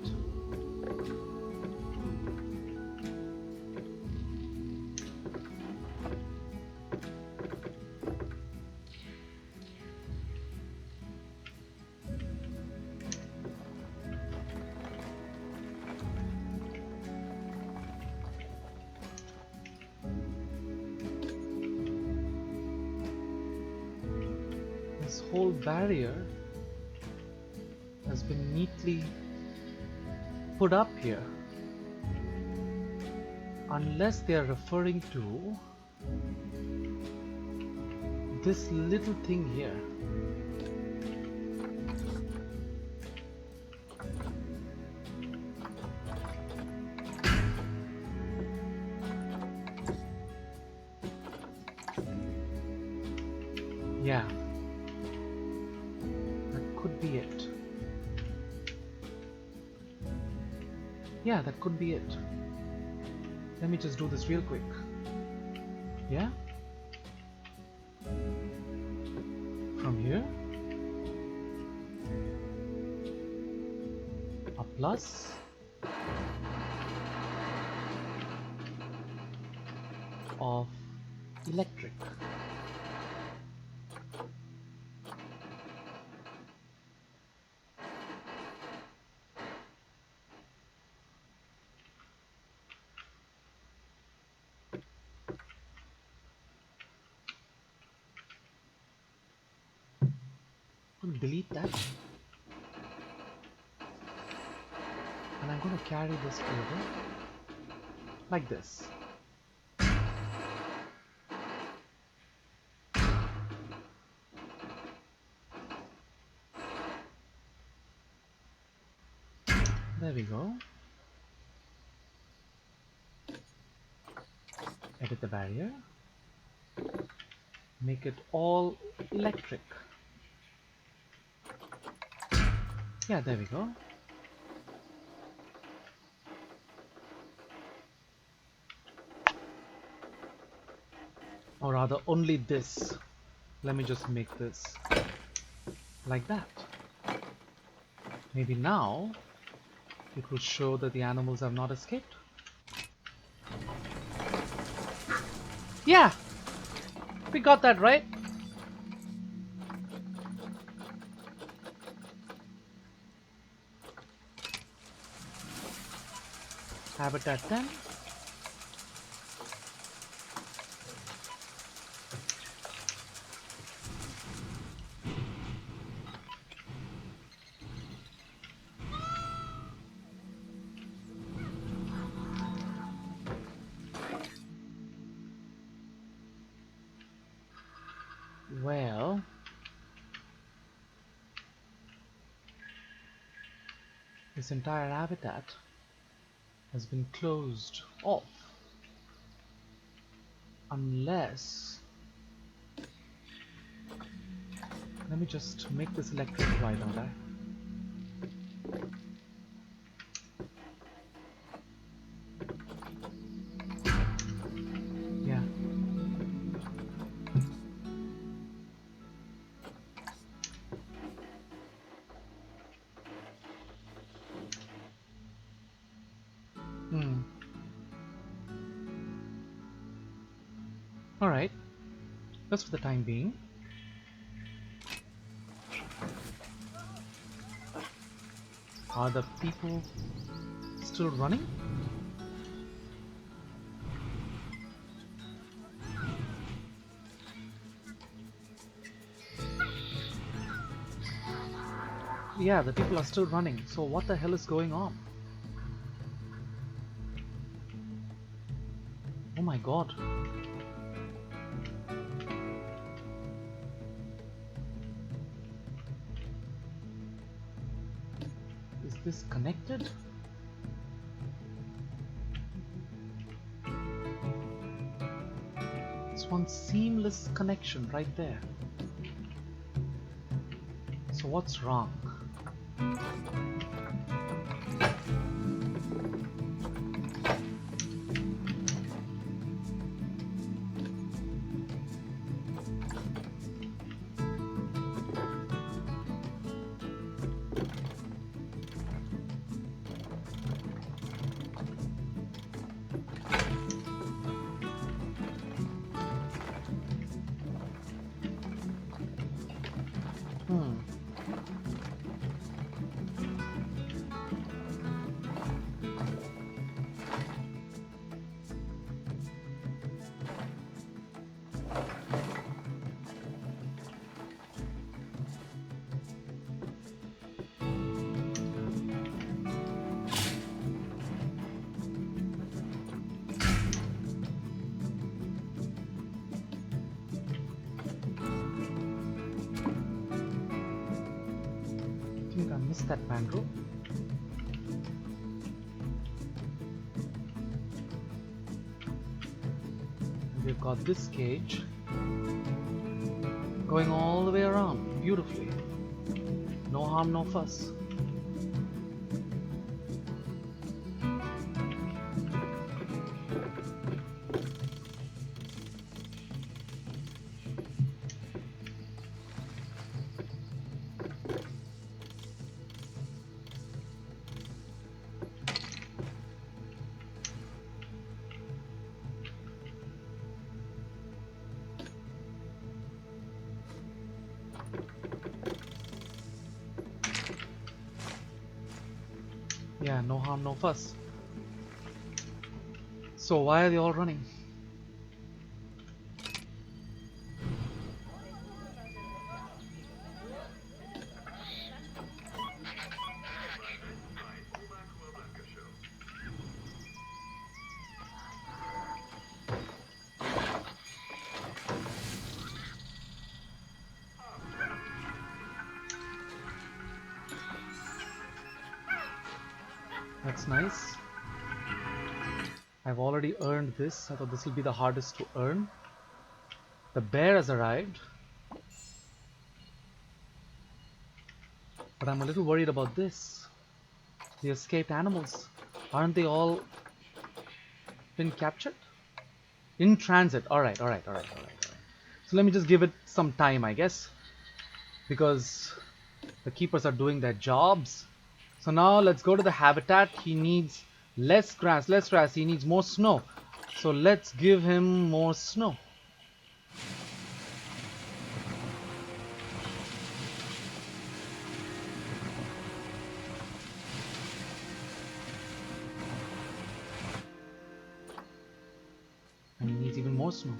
This whole barrier has been neatly put up here, unless they are referring to this little thing here. Yeah, that could be it. Yeah, that could be it. Let me just do this real quick. Yeah? From here, a plus, of electric. I'm going to delete that, and I'm going to carry this over like this. There we go. Edit the barrier. Make it all electric. Yeah, there we go. Or rather, only this. Let me just make this like that. Maybe now it will show that the animals have not escaped. Yeah! We got that right. Habitat 10. Well, this entire habitat has been closed off unless, let me just make this electric, why don't I? Yeah. Alright, just for the time being. Are the people still running? Yeah, the people are still running. So what the hell is going on? Oh my god. Is this connected? It's one seamless connection right there. So what's wrong? I think I missed that mandrel. We've got this cage going all the way around beautifully. No harm, no fuss. Yeah, no harm, no fuss. So why are they all running? That's nice. I've already earned this. I thought this will be the hardest to earn. The bear has arrived. But I'm a little worried about this. The escaped animals. Aren't they all been captured? In transit. Alright. So let me just give it some time, I guess. Because the keepers are doing their jobs. So now let's go to the habitat. He needs less grass. He needs more snow. So let's give him more snow. means even more snow.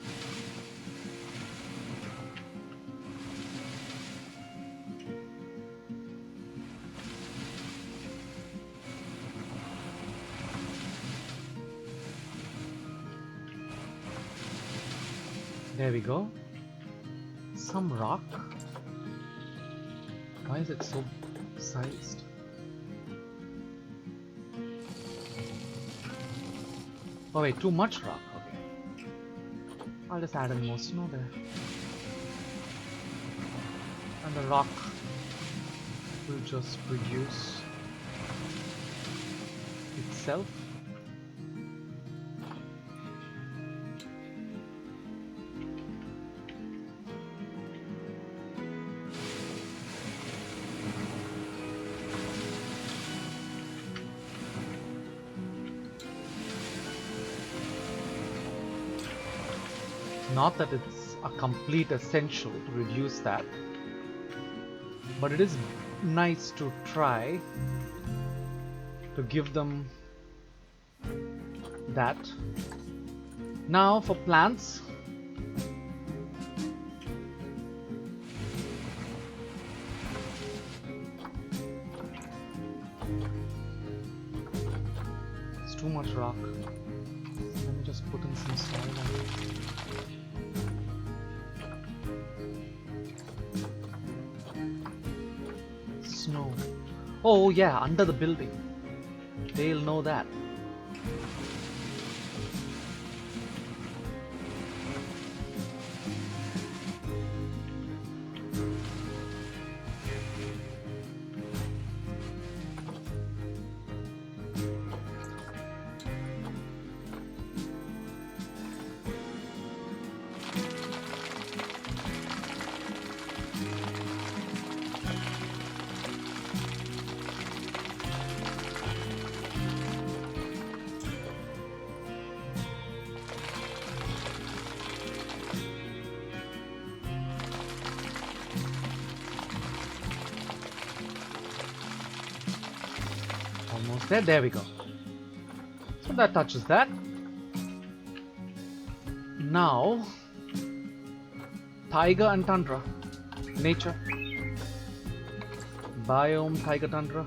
There we go. Some rock. Why is it so sized? Oh wait, too much rock. Okay. I'll just add in more snow there. And the rock will just produce itself. Not that it's a complete essential to reduce that, but it is nice to try to give them that. Now for plants, it's too much rock. Let me just put in some soil on it. Snow. Oh yeah, under the building. They'll know that. Almost there. There we go. So that touches that. Now, taiga and tundra. Nature. Biome, taiga, tundra.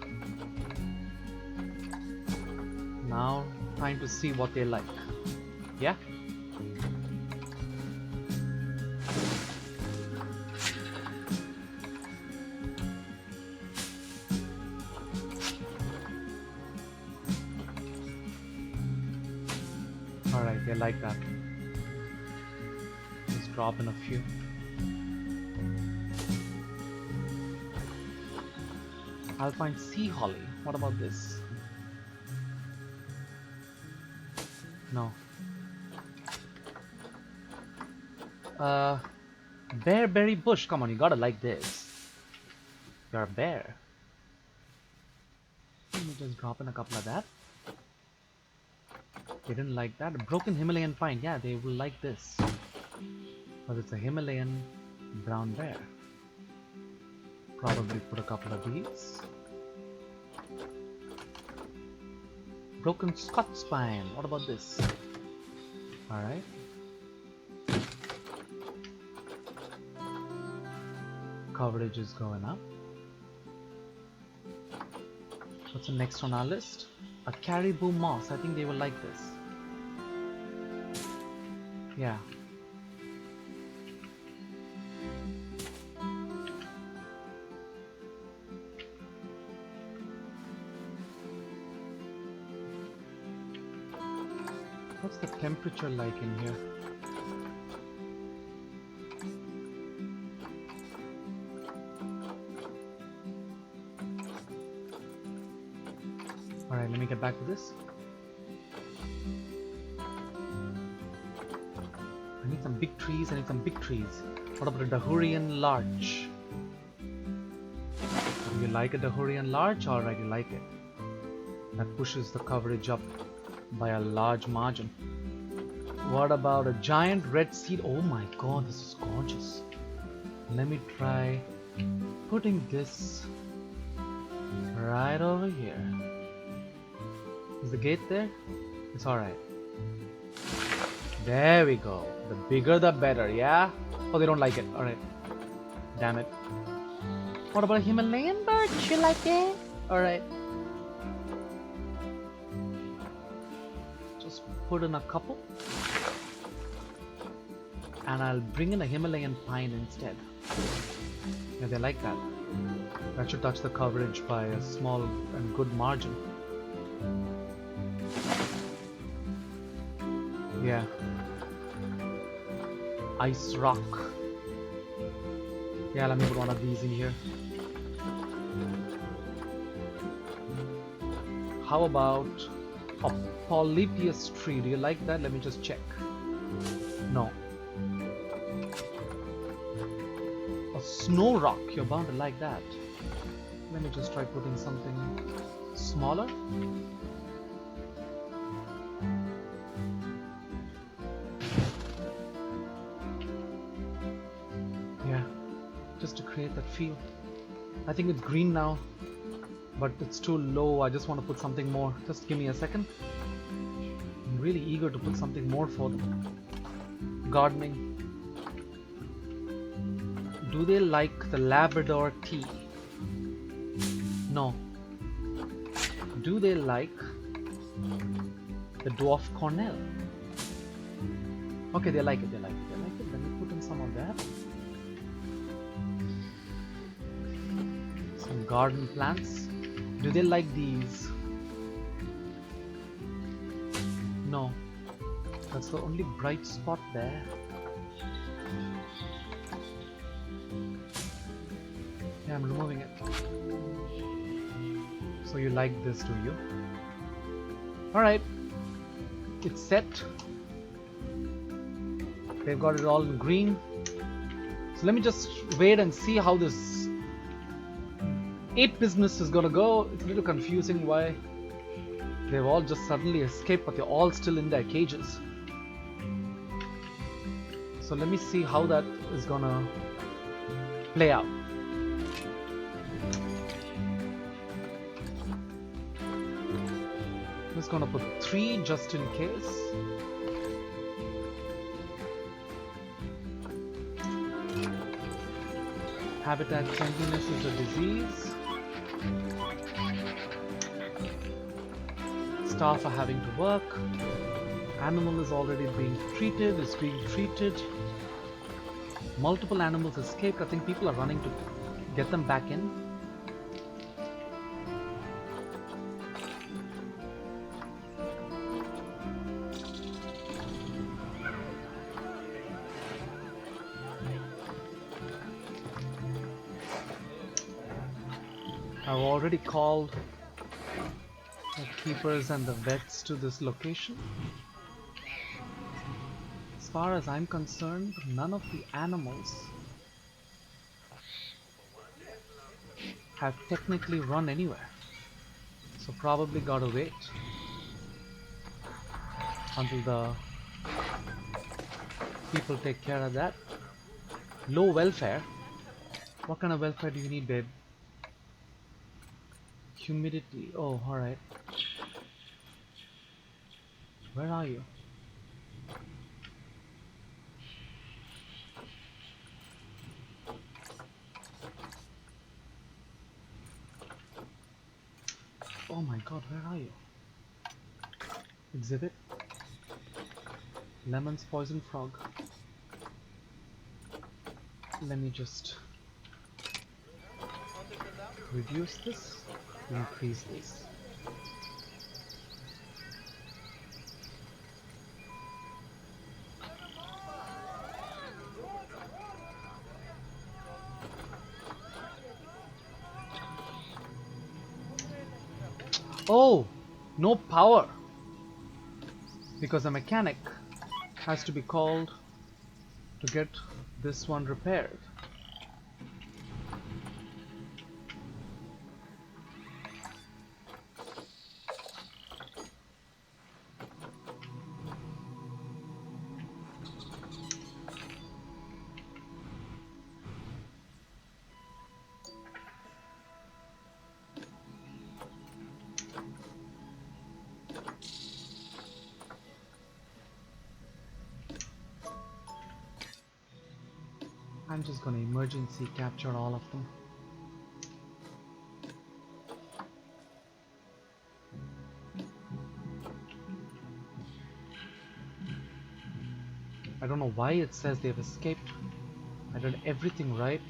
Now, time to see what they like. Yeah? Alright, they like that. Let's drop in a few. I'll find sea holly. What about this? No. Bearberry bush. Come on, you gotta like this. You're a bear. Let me just drop in a couple of that. They didn't like that. A broken Himalayan pine. Yeah, they will like this. But it's a Himalayan brown bear. Probably put a couple of these. Broken Scots pine. What about this? Alright. Coverage is going up. What's the next on our list? A caribou moss. I think they will like this. Yeah. What's the temperature like in here? Alright, let me get back to this. I need some big trees, I need some big trees. What about a Dahurian larch? Do you like a Dahurian larch? Alright, you like it. That pushes the coverage up by a large margin. What about a giant red seed? Oh my god, this is gorgeous. Let me try putting this right over here. Is the gate there? It's alright. There we go. The bigger the better, yeah? Oh, they don't like it. Alright. Damn it. What about a Himalayan birch? You like it? Alright. Just put in a couple. And I'll bring in a Himalayan pine instead. Yeah, they like that. That should touch the coverage by a small and good margin. Yeah. Ice rock. Yeah, let me put one of these in here. How about a polypius tree? Do you like that? Let me just check. No. A snow rock. You're bound to like that. Let me just try putting something smaller. Yeah, just to create that feel. I think it's green now, but it's too low. I just want to put something more. Just give me a second. I'm really eager to put something more for them. Gardening. Do they like the Labrador tea? No. Do they like the dwarf cornel? Okay, they like it, they like it, they like it. Let me put in some of that. Some garden plants. Do they like these? No. That's the only bright spot there. Yeah, I'm removing it. So you like this, do you? Alright. It's set. They've got it all in green. So let me just wait and see how this ape business is gonna go. It's a little confusing why they've all just suddenly escaped, but they're all still in their cages. So let me see how that is gonna play out. I'm just gonna put 3 just in case. Habitat cleanliness is a disease. Staff are having to work. Animal is already being treated, is being treated. Multiple animals escaped. I think people are running to get them back in. I've already called the keepers and the vets to this location. As far as I'm concerned, none of the animals have technically run anywhere. So probably gotta wait until the people take care of that. Low welfare? What kind of welfare do you need, babe? Humidity. Oh, alright. Where are you? Oh my god, where are you? Exhibit. Lemon's poison frog. Let me just reduce this, increase this. Oh, no power, because a mechanic has to be called to get this one repaired. I'm just gonna emergency capture all of them. I don't know why it says they've escaped. I did everything right.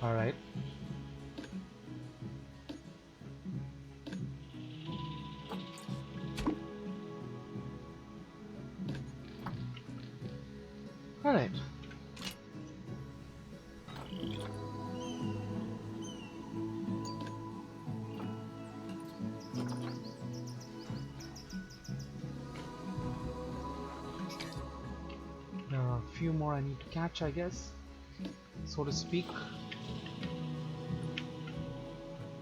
All right. All right. There are a few more I need to catch, I guess, so to speak.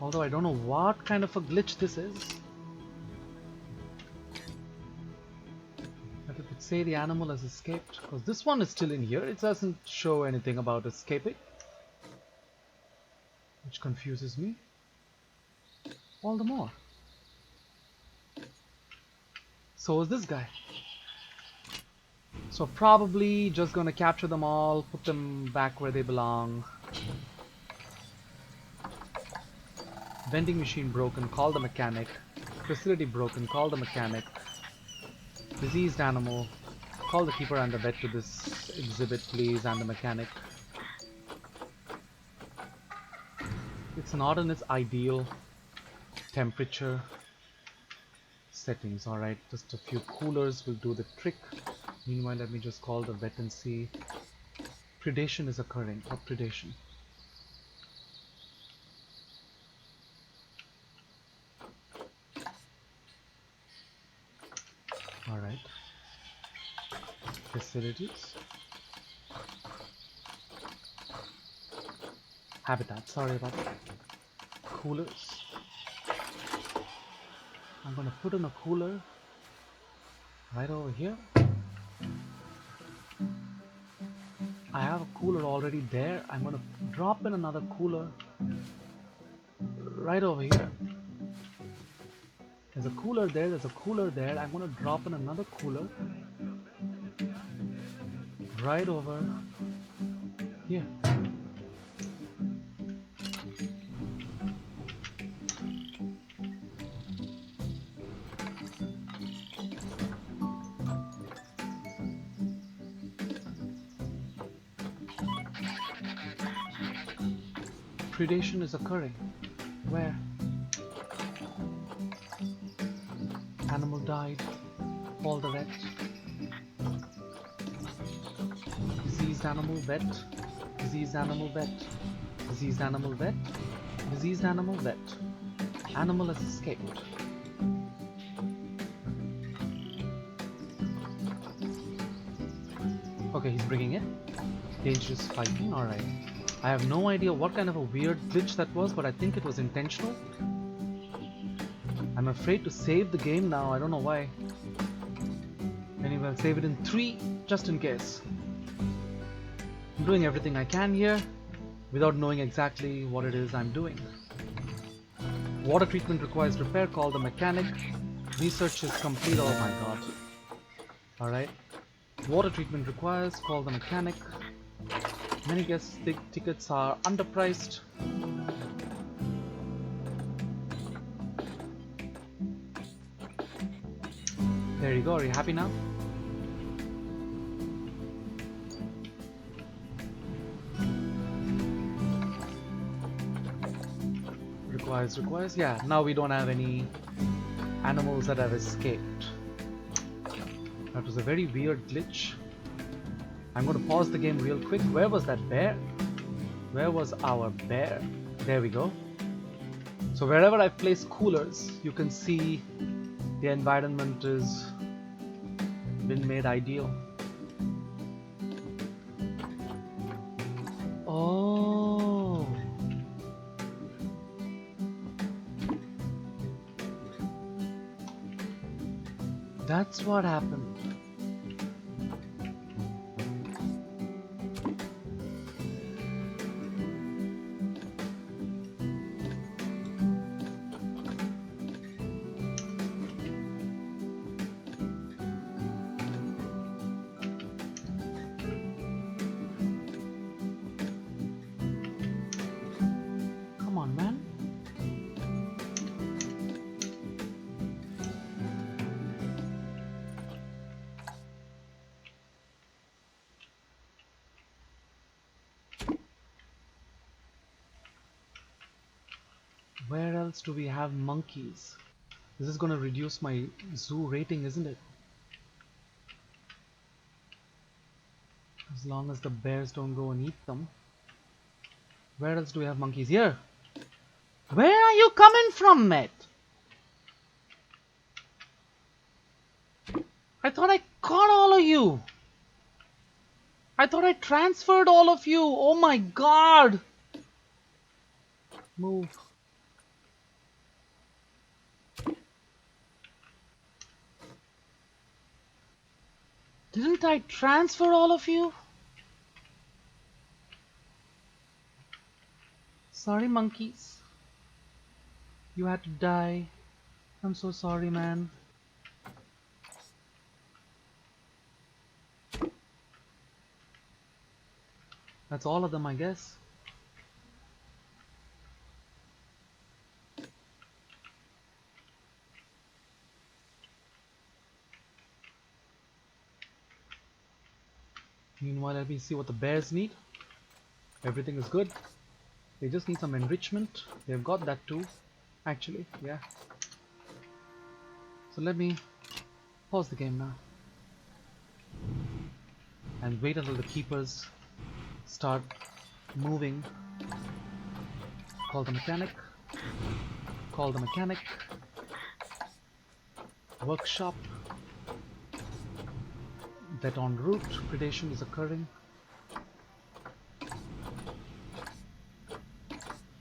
Although I don't know what kind of a glitch this is. But it would say the animal has escaped, because this one is still in here. It doesn't show anything about escaping, which confuses me all the more. So is this guy. So probably just gonna capture them all, put them back where they belong. Vending machine broken, call the mechanic. Facility broken, call the mechanic. Diseased animal, call the keeper and the vet to this exhibit please, and the mechanic. It's not in its ideal temperature settings. Alright, just a few coolers will do the trick. Meanwhile, let me just call the vet and see. Predation is occurring. What predation? Alright. Facilities. Habitat, sorry about that. Coolers. I'm gonna put in a cooler right over here. I have a cooler already there. I'm gonna drop in another cooler right over here. There's a cooler there, there's a cooler there. I'm gonna drop in another cooler right over here. Predation is occurring. Where? Animal died. Call the vet. Diseased animal vet. Diseased animal vet. Diseased animal vet. Diseased animal vet. Animal has escaped. Okay, he's bringing it. Dangerous fighting. Alright. I have no idea what kind of a weird glitch that was, but I think it was intentional. I'm afraid to save the game now. I don't know why. Anyway, I'll save it in 3 just in case. I'm doing everything I can here without knowing exactly what it is I'm doing. Water treatment requires repair. Call the mechanic. Research is complete. Oh my god. Alright. Water treatment requires. Call the mechanic. Many guest tickets are underpriced. There you go. Are you happy now? Twice requires. Yeah, now we don't have any animals that have escaped. That was a very weird glitch. I'm going to pause the game real quick. Where was that bear? Where was our bear? There we go. So wherever I place coolers, you can see the environment is been made ideal. Oh, that's what happened. Come on, man. Where else do we have monkeys? This is going to reduce my zoo rating, isn't it? As long as the bears don't go and eat them. Where else do we have monkeys? Here. Where are you coming from, mate? I thought I caught all of you. I thought I transferred all of you. Oh my god. Move. Didn't I transfer all of you? Sorry, monkeys. You had to die. I'm so sorry, man. That's all of them, I guess. Meanwhile, let me see what the bears need. Everything is good. They just need some enrichment. They've got that too, actually, yeah. So let me pause the game now. And wait until the keepers start moving. Call the mechanic. Call the mechanic. Workshop. That en route. Predation is occurring.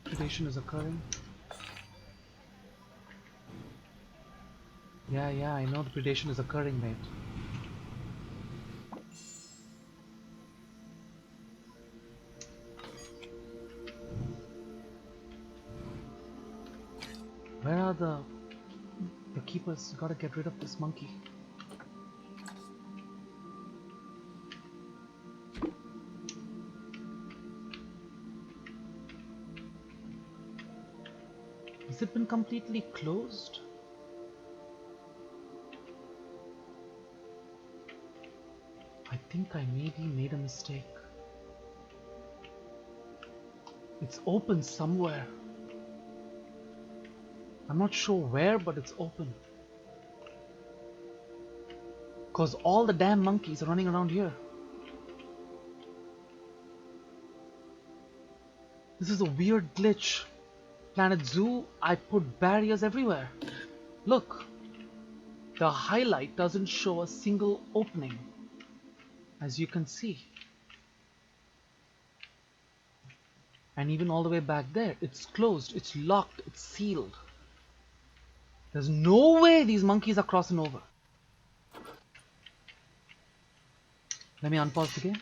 Predation is occurring. Yeah, I know the predation is occurring, mate. Where are the keepers? You gotta get rid of this monkey. Has it been completely closed? I think I maybe made a mistake. It's open somewhere. I'm not sure where, but it's open. Cause all the damn monkeys are running around here. This is a weird glitch. Planet Zoo, I put barriers everywhere. Look, the highlight doesn't show a single opening, as you can see. And even all the way back there, it's closed, it's locked, it's sealed. There's no way these monkeys are crossing over. Let me unpause the game.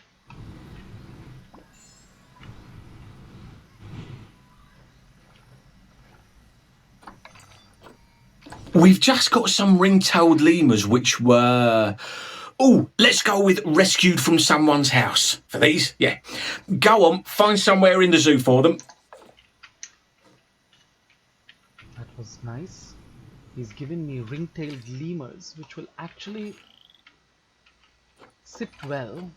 We've just got some ring-tailed lemurs which were... Oh, let's go with rescued from someone's house for these. Yeah. Go on, find somewhere in the zoo for them. That was nice. He's given me ring-tailed lemurs, which will actually sit well.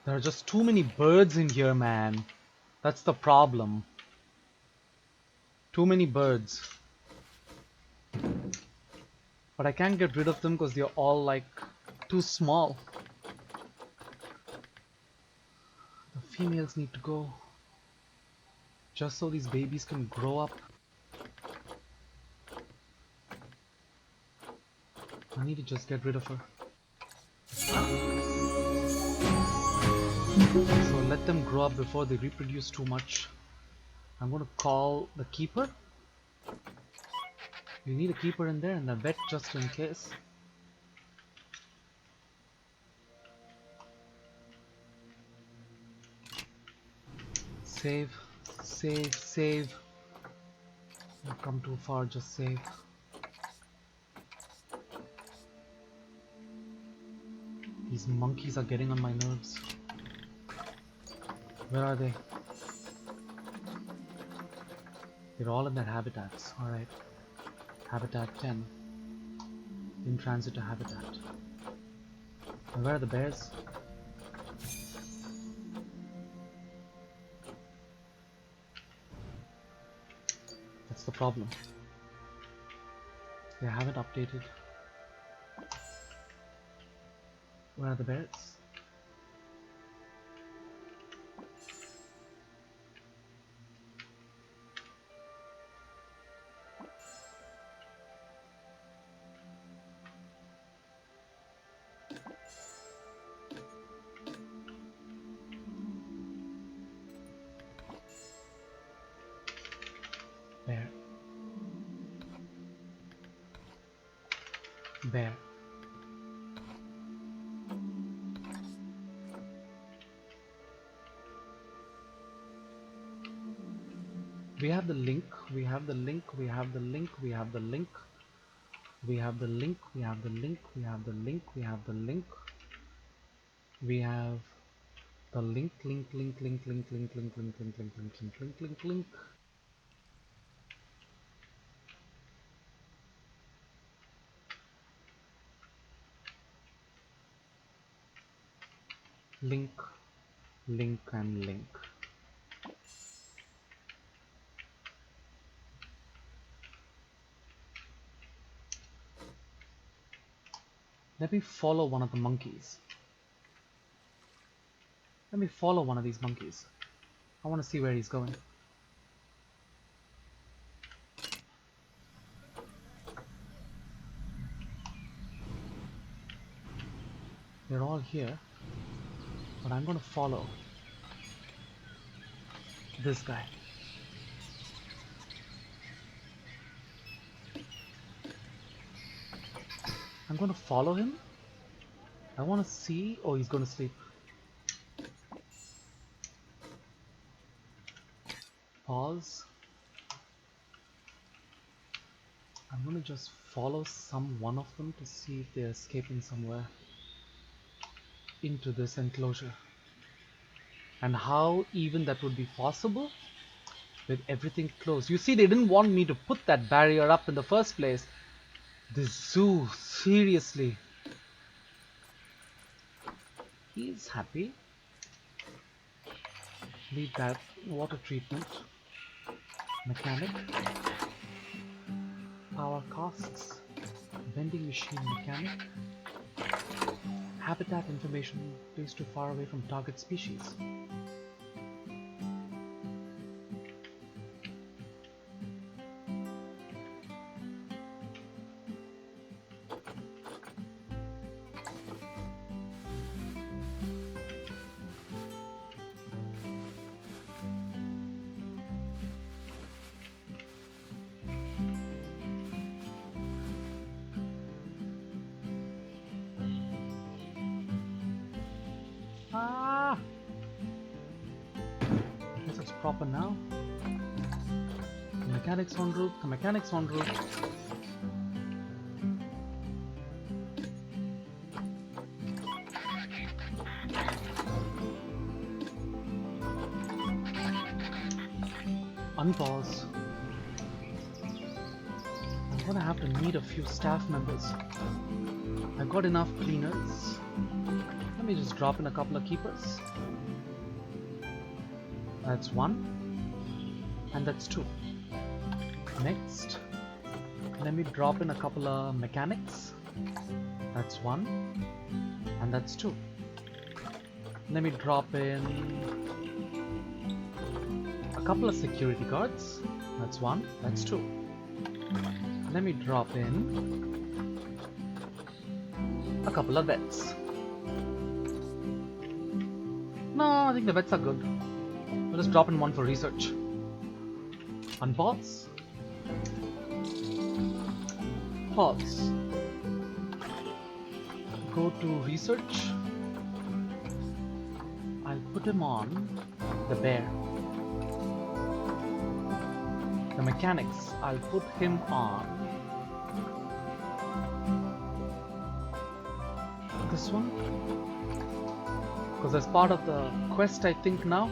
There are just too many birds in here, man. That's the problem. Too many birds. But I can't get rid of them because they're all like too small. The females need to go. Just so these babies can grow up. I need to just get rid of her. So let them grow up before they reproduce too much. I'm going to call the keeper. You need a keeper in there and a vet just in case. Save, save, save. Don't come too far, just save. These monkeys are getting on my nerves. Where are they? They're all in their habitats. Alright. Habitat 10. In transit to habitat. And where are the bears? That's the problem. They haven't updated. Where are the bears? Bear. Bear. We have the link, we have the link, we have the link, we have the link. We have the link, we have the link, we have the link, we have the link. We have the link, link, link, link, link, link, link, link, link, link, link, link, link, link, link. Link, link, and link. Let me follow one of the monkeys. Let me follow one of these monkeys. I want to see where he's going. They're all here, but I'm going to follow this guy. I'm going to follow him. I want to see. Oh, he's going to sleep. Pause. I'm going to just follow one of them to see if they're escaping somewhere into this enclosure. And how even that would be possible with everything closed. You see, they didn't want me to put that barrier up in the first place. The zoo, seriously. He's happy. Leave that. Water treatment. Mechanic. Power costs. Vending machine mechanic. Habitat information placed too far away from target species. Ah! I guess it's proper now. The mechanic's on route. The mechanic's on route. Unpause. I'm gonna have to need a few staff members. I've got enough cleaners. Let me just drop in a couple of keepers. That's 1. And that's 2. Next, let me drop in a couple of mechanics. That's 1. And that's 2. Let me drop in a couple of security guards. That's 1. That's 2. Let me drop in a couple of vets. No, I think the vets are good. We'll just drop in 1 for research. Unpause. Pause. Go to research. I'll put him on the bear. The mechanics, I'll put him on this one. Because as part of the quest, I think now.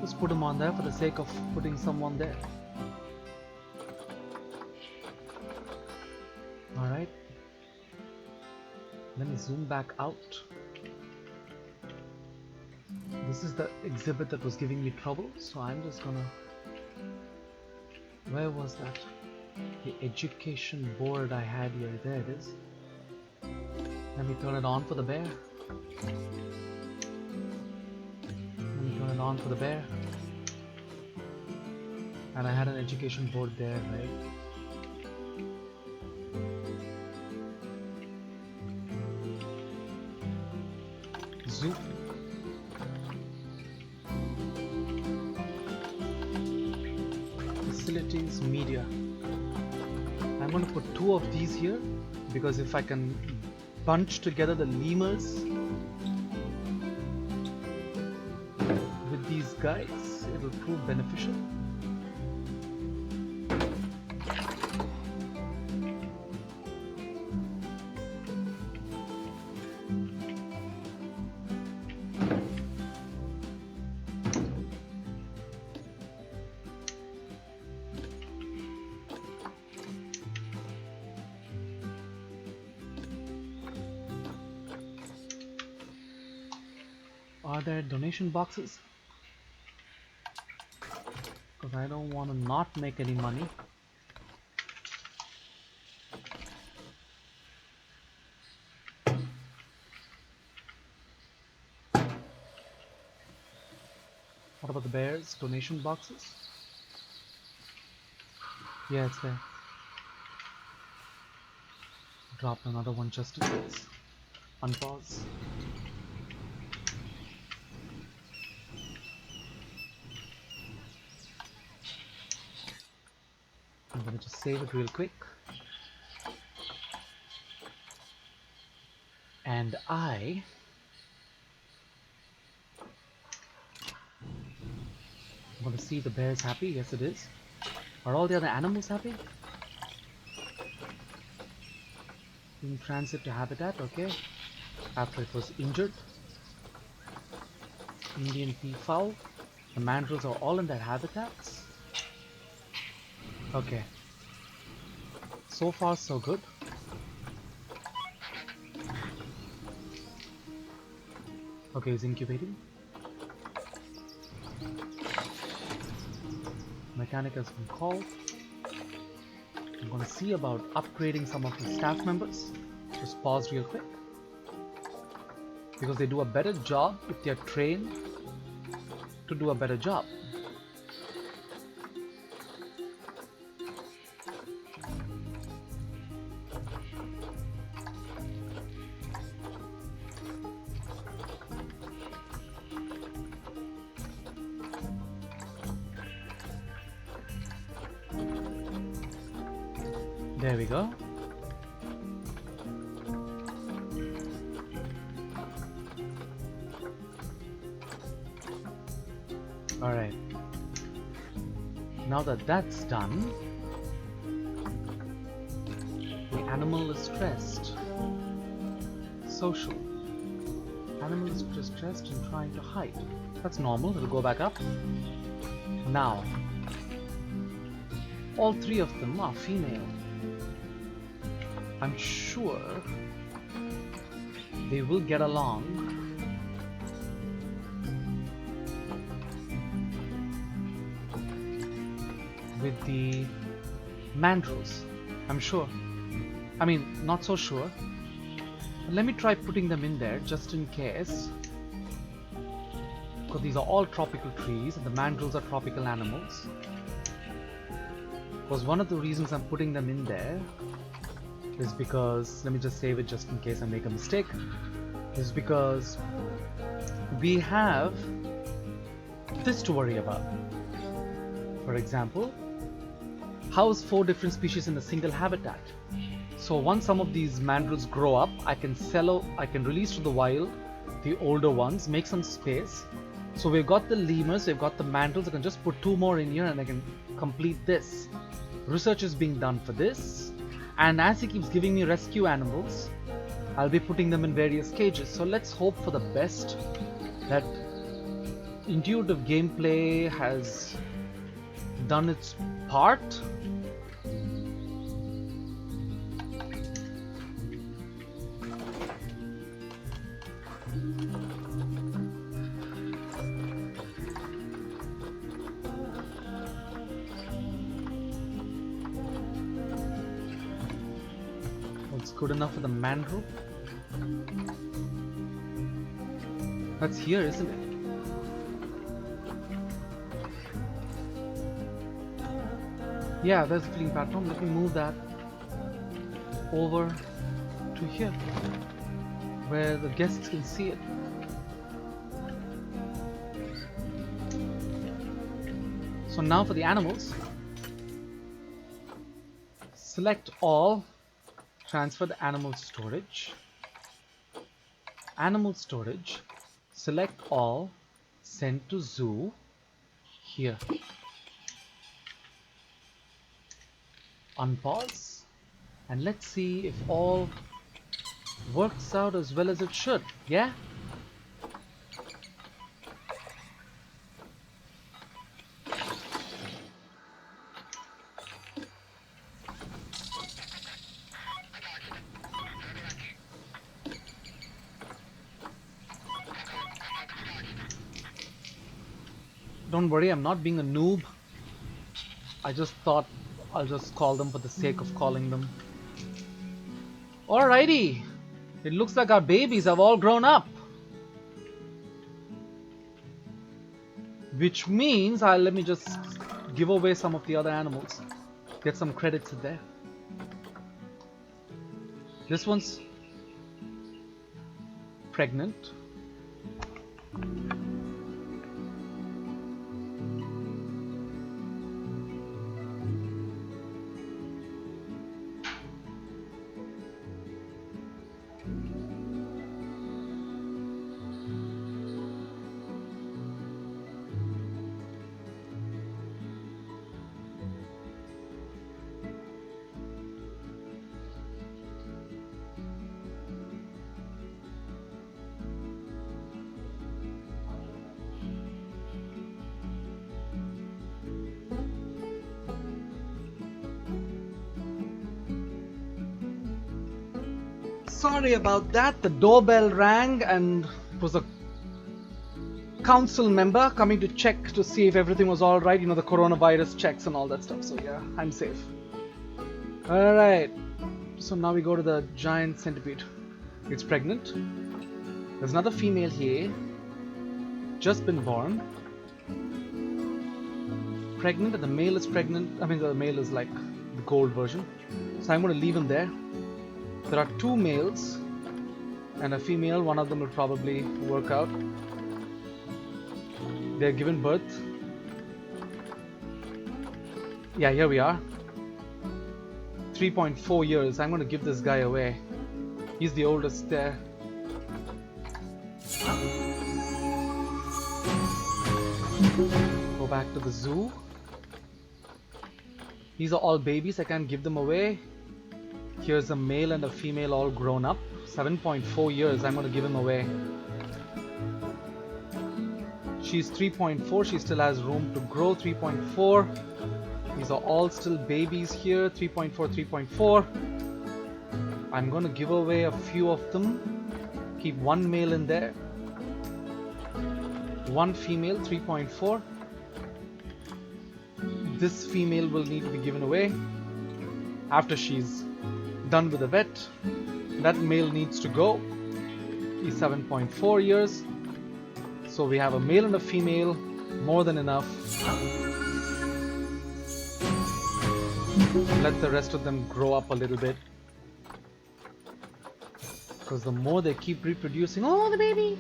Just put him on there for the sake of putting someone there. Alright. Let me zoom back out. This is the exhibit that was giving me trouble, so I'm just gonna... Where was that? The education board I had here. There it is. Let me turn it on for the bear. Let me turn it on for the bear. And I had an education board there, right? Zoo. Facilities, media. I'm going to put 2 of these here because if I can bunch together the lemurs with these guys, it will prove beneficial. Are there donation boxes? Because I don't want to not make any money. What about the bears? Donation boxes? Yeah, it's there. Drop another one just in case. Unpause. I'm gonna just save it real quick. And I'm gonna see the bear's happy. Yes, it is. Are all the other animals happy? In transit to habitat, okay. After it was injured. Indian peafowl. The mandrills are all in their habitats. Okay. So far, so good. Okay, it's incubating. Mechanic has been called. I'm gonna see about upgrading some of the staff members. Just pause real quick. Because they do a better job if they're trained to do a better job. There we go. Alright. Now that that's done, the animal is stressed. Social. Animal is distressed and trying to hide. That's normal, it'll go back up. Now, all 3 of them are female. I'm sure they will get along with the mandrills. I'm sure. I mean, not so sure. But let me try putting them in there just in case. Because these are all tropical trees and the mandrills are tropical animals. Because one of the reasons I'm putting them in there is because, let me just save it just in case I make a mistake, is because we have this to worry about. For example, house 4 different species in a single habitat. So once some of these mandrills grow up, I can release to the wild the older ones, make some space. So we've got the lemurs, we've got the mandrills. I can just put 2 more in here and I can complete this. Research is being done for this, and as he keeps giving me rescue animals, I'll be putting them in various cages. So let's hope for the best, that intuitive gameplay has done its part. It's good enough for the mandrill. That's here, isn't it? Yeah, there's a feeding platform. Let me move that over to here, where the guests can see it. So now for the animals, select all, transfer the animal storage, select all, send to zoo, here. Unpause, and let's see if all works out as well as it should. Yeah? Don't worry, I'm not being a noob. I just thought I'll just call them for the sake of calling them. Alrighty, it looks like our babies have all grown up, which means let me just give away some of the other animals, get some credits in there. This one's pregnant. Sorry about that, the doorbell rang and it was a council member coming to check to see if everything was alright, you know, the coronavirus checks and all that stuff. So yeah, I'm safe. Alright, so now we go to the giant centipede. It's pregnant. There's another female here, just been born. Pregnant, and the male is pregnant. I mean, the male is like the gold version. So I'm going to leave him there. There are 2 males and a female. One of them will probably work out. They're given birth. Yeah, here we are. 3.4 years. I'm going to give this guy away. He's the oldest there. Go back to the zoo. These are all babies. I can't give them away. Here's a male and a female all grown up. 7.4 years. I'm going to give him away. She's 3.4. She still has room to grow. 3.4. These are all still babies here. 3.4, 3.4. I'm going to give away a few of them. Keep 1 male in there. 1 female, 3.4. This female will need to be given away after she's done with the vet. That male needs to go. He's 7.4 years. So we have a male and a female, more than enough. Let the rest of them grow up a little bit. Because the more they keep reproducing, oh, the baby!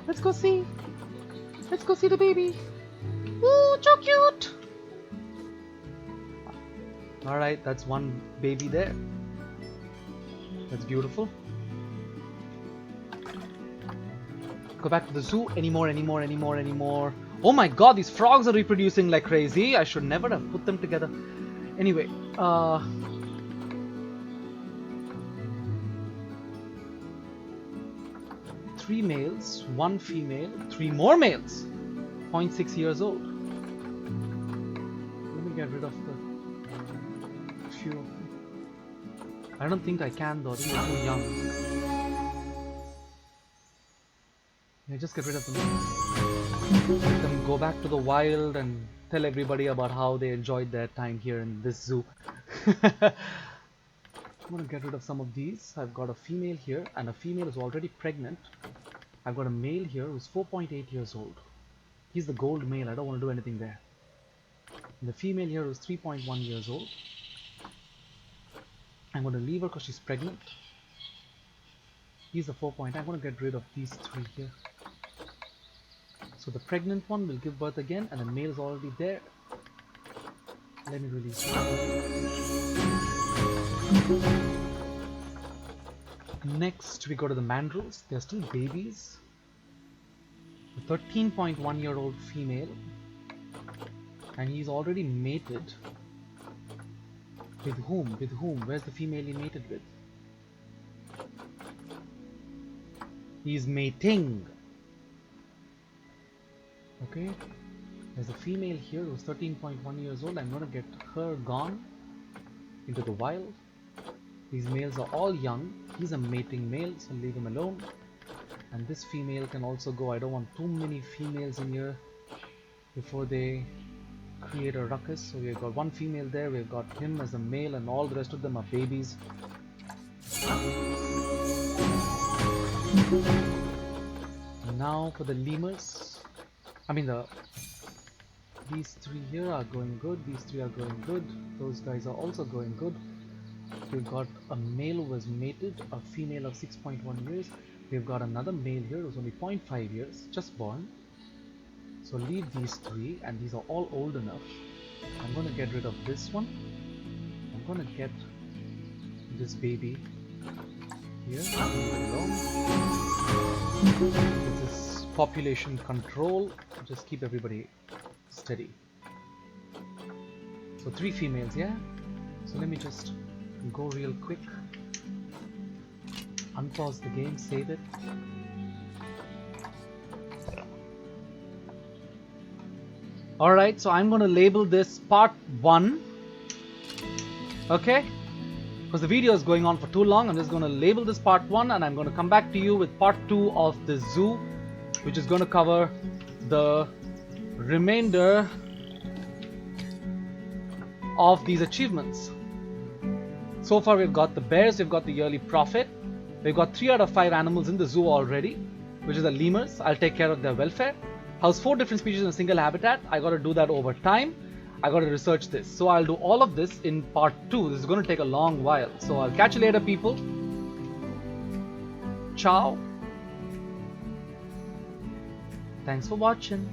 Let's go see. Let's go see the baby. Ooh, so cute! Alright, that's one baby there. That's beautiful. Go back to the zoo. Anymore. Oh my god, these frogs are reproducing like crazy. I should never have put them together. Anyway, 3 males, 1 female, 3 more males. 0.6 years old. Let me get rid of the few of them. I don't think I can though, they're too young. Yeah, just get rid of them. Let them go back to the wild and tell everybody about how they enjoyed their time here in this zoo. I'm gonna get rid of some of these. I've got a female here, and a female is already pregnant. I've got a male here who's 4.8 years old. He's the gold male, I don't want to do anything there. And the female here is 3.1 years old. I'm going to leave her because she's pregnant. He's the 4. I'm going to get rid of these 3 here. So the pregnant one will give birth again, and the male is already there. Let me release her. Next we go to the mandrills. They're still babies. A 13.1-year-old female, and he's already mated. With whom? With whom? Where's the female he mated with? He's mating. Okay, there's a female here who's 13.1 years old. I'm gonna get her gone into the wild. These males are all young. He's a mating male, so leave him alone. And this female can also go. I don't want too many females in here before they create a ruckus. So we've got 1 female there, we've got him as a male, and all the rest of them are babies. Now for the lemurs. I mean these 3 here are going good, these 3 are going good, those guys are also going good. We've got a male who was mated, a female of 6.1 years. We've got another male here who's only 0.5 years, just born. So leave these 3, and these are all old enough. I'm going to get rid of this one. I'm going to get this baby here. Leave it alone. This is population control. Just keep everybody steady. So 3 females, yeah? So let me just go real quick. Unpause the game, save it. Alright, so I'm going to label this part 1. Okay? Because the video is going on for too long, I'm just going to label this part 1, and I'm going to come back to you with part 2 of the zoo, which is going to cover the remainder of these achievements. So far we've got the bears, we've got the yearly profit. We've got 3 out of 5 animals in the zoo already, which is the lemurs. I'll take care of their welfare. House 4 different species in a single habitat. I got to do that over time. I got to research this. So I'll do all of this in part 2. This is going to take a long while. So I'll catch you later, people. Ciao. Thanks for watching.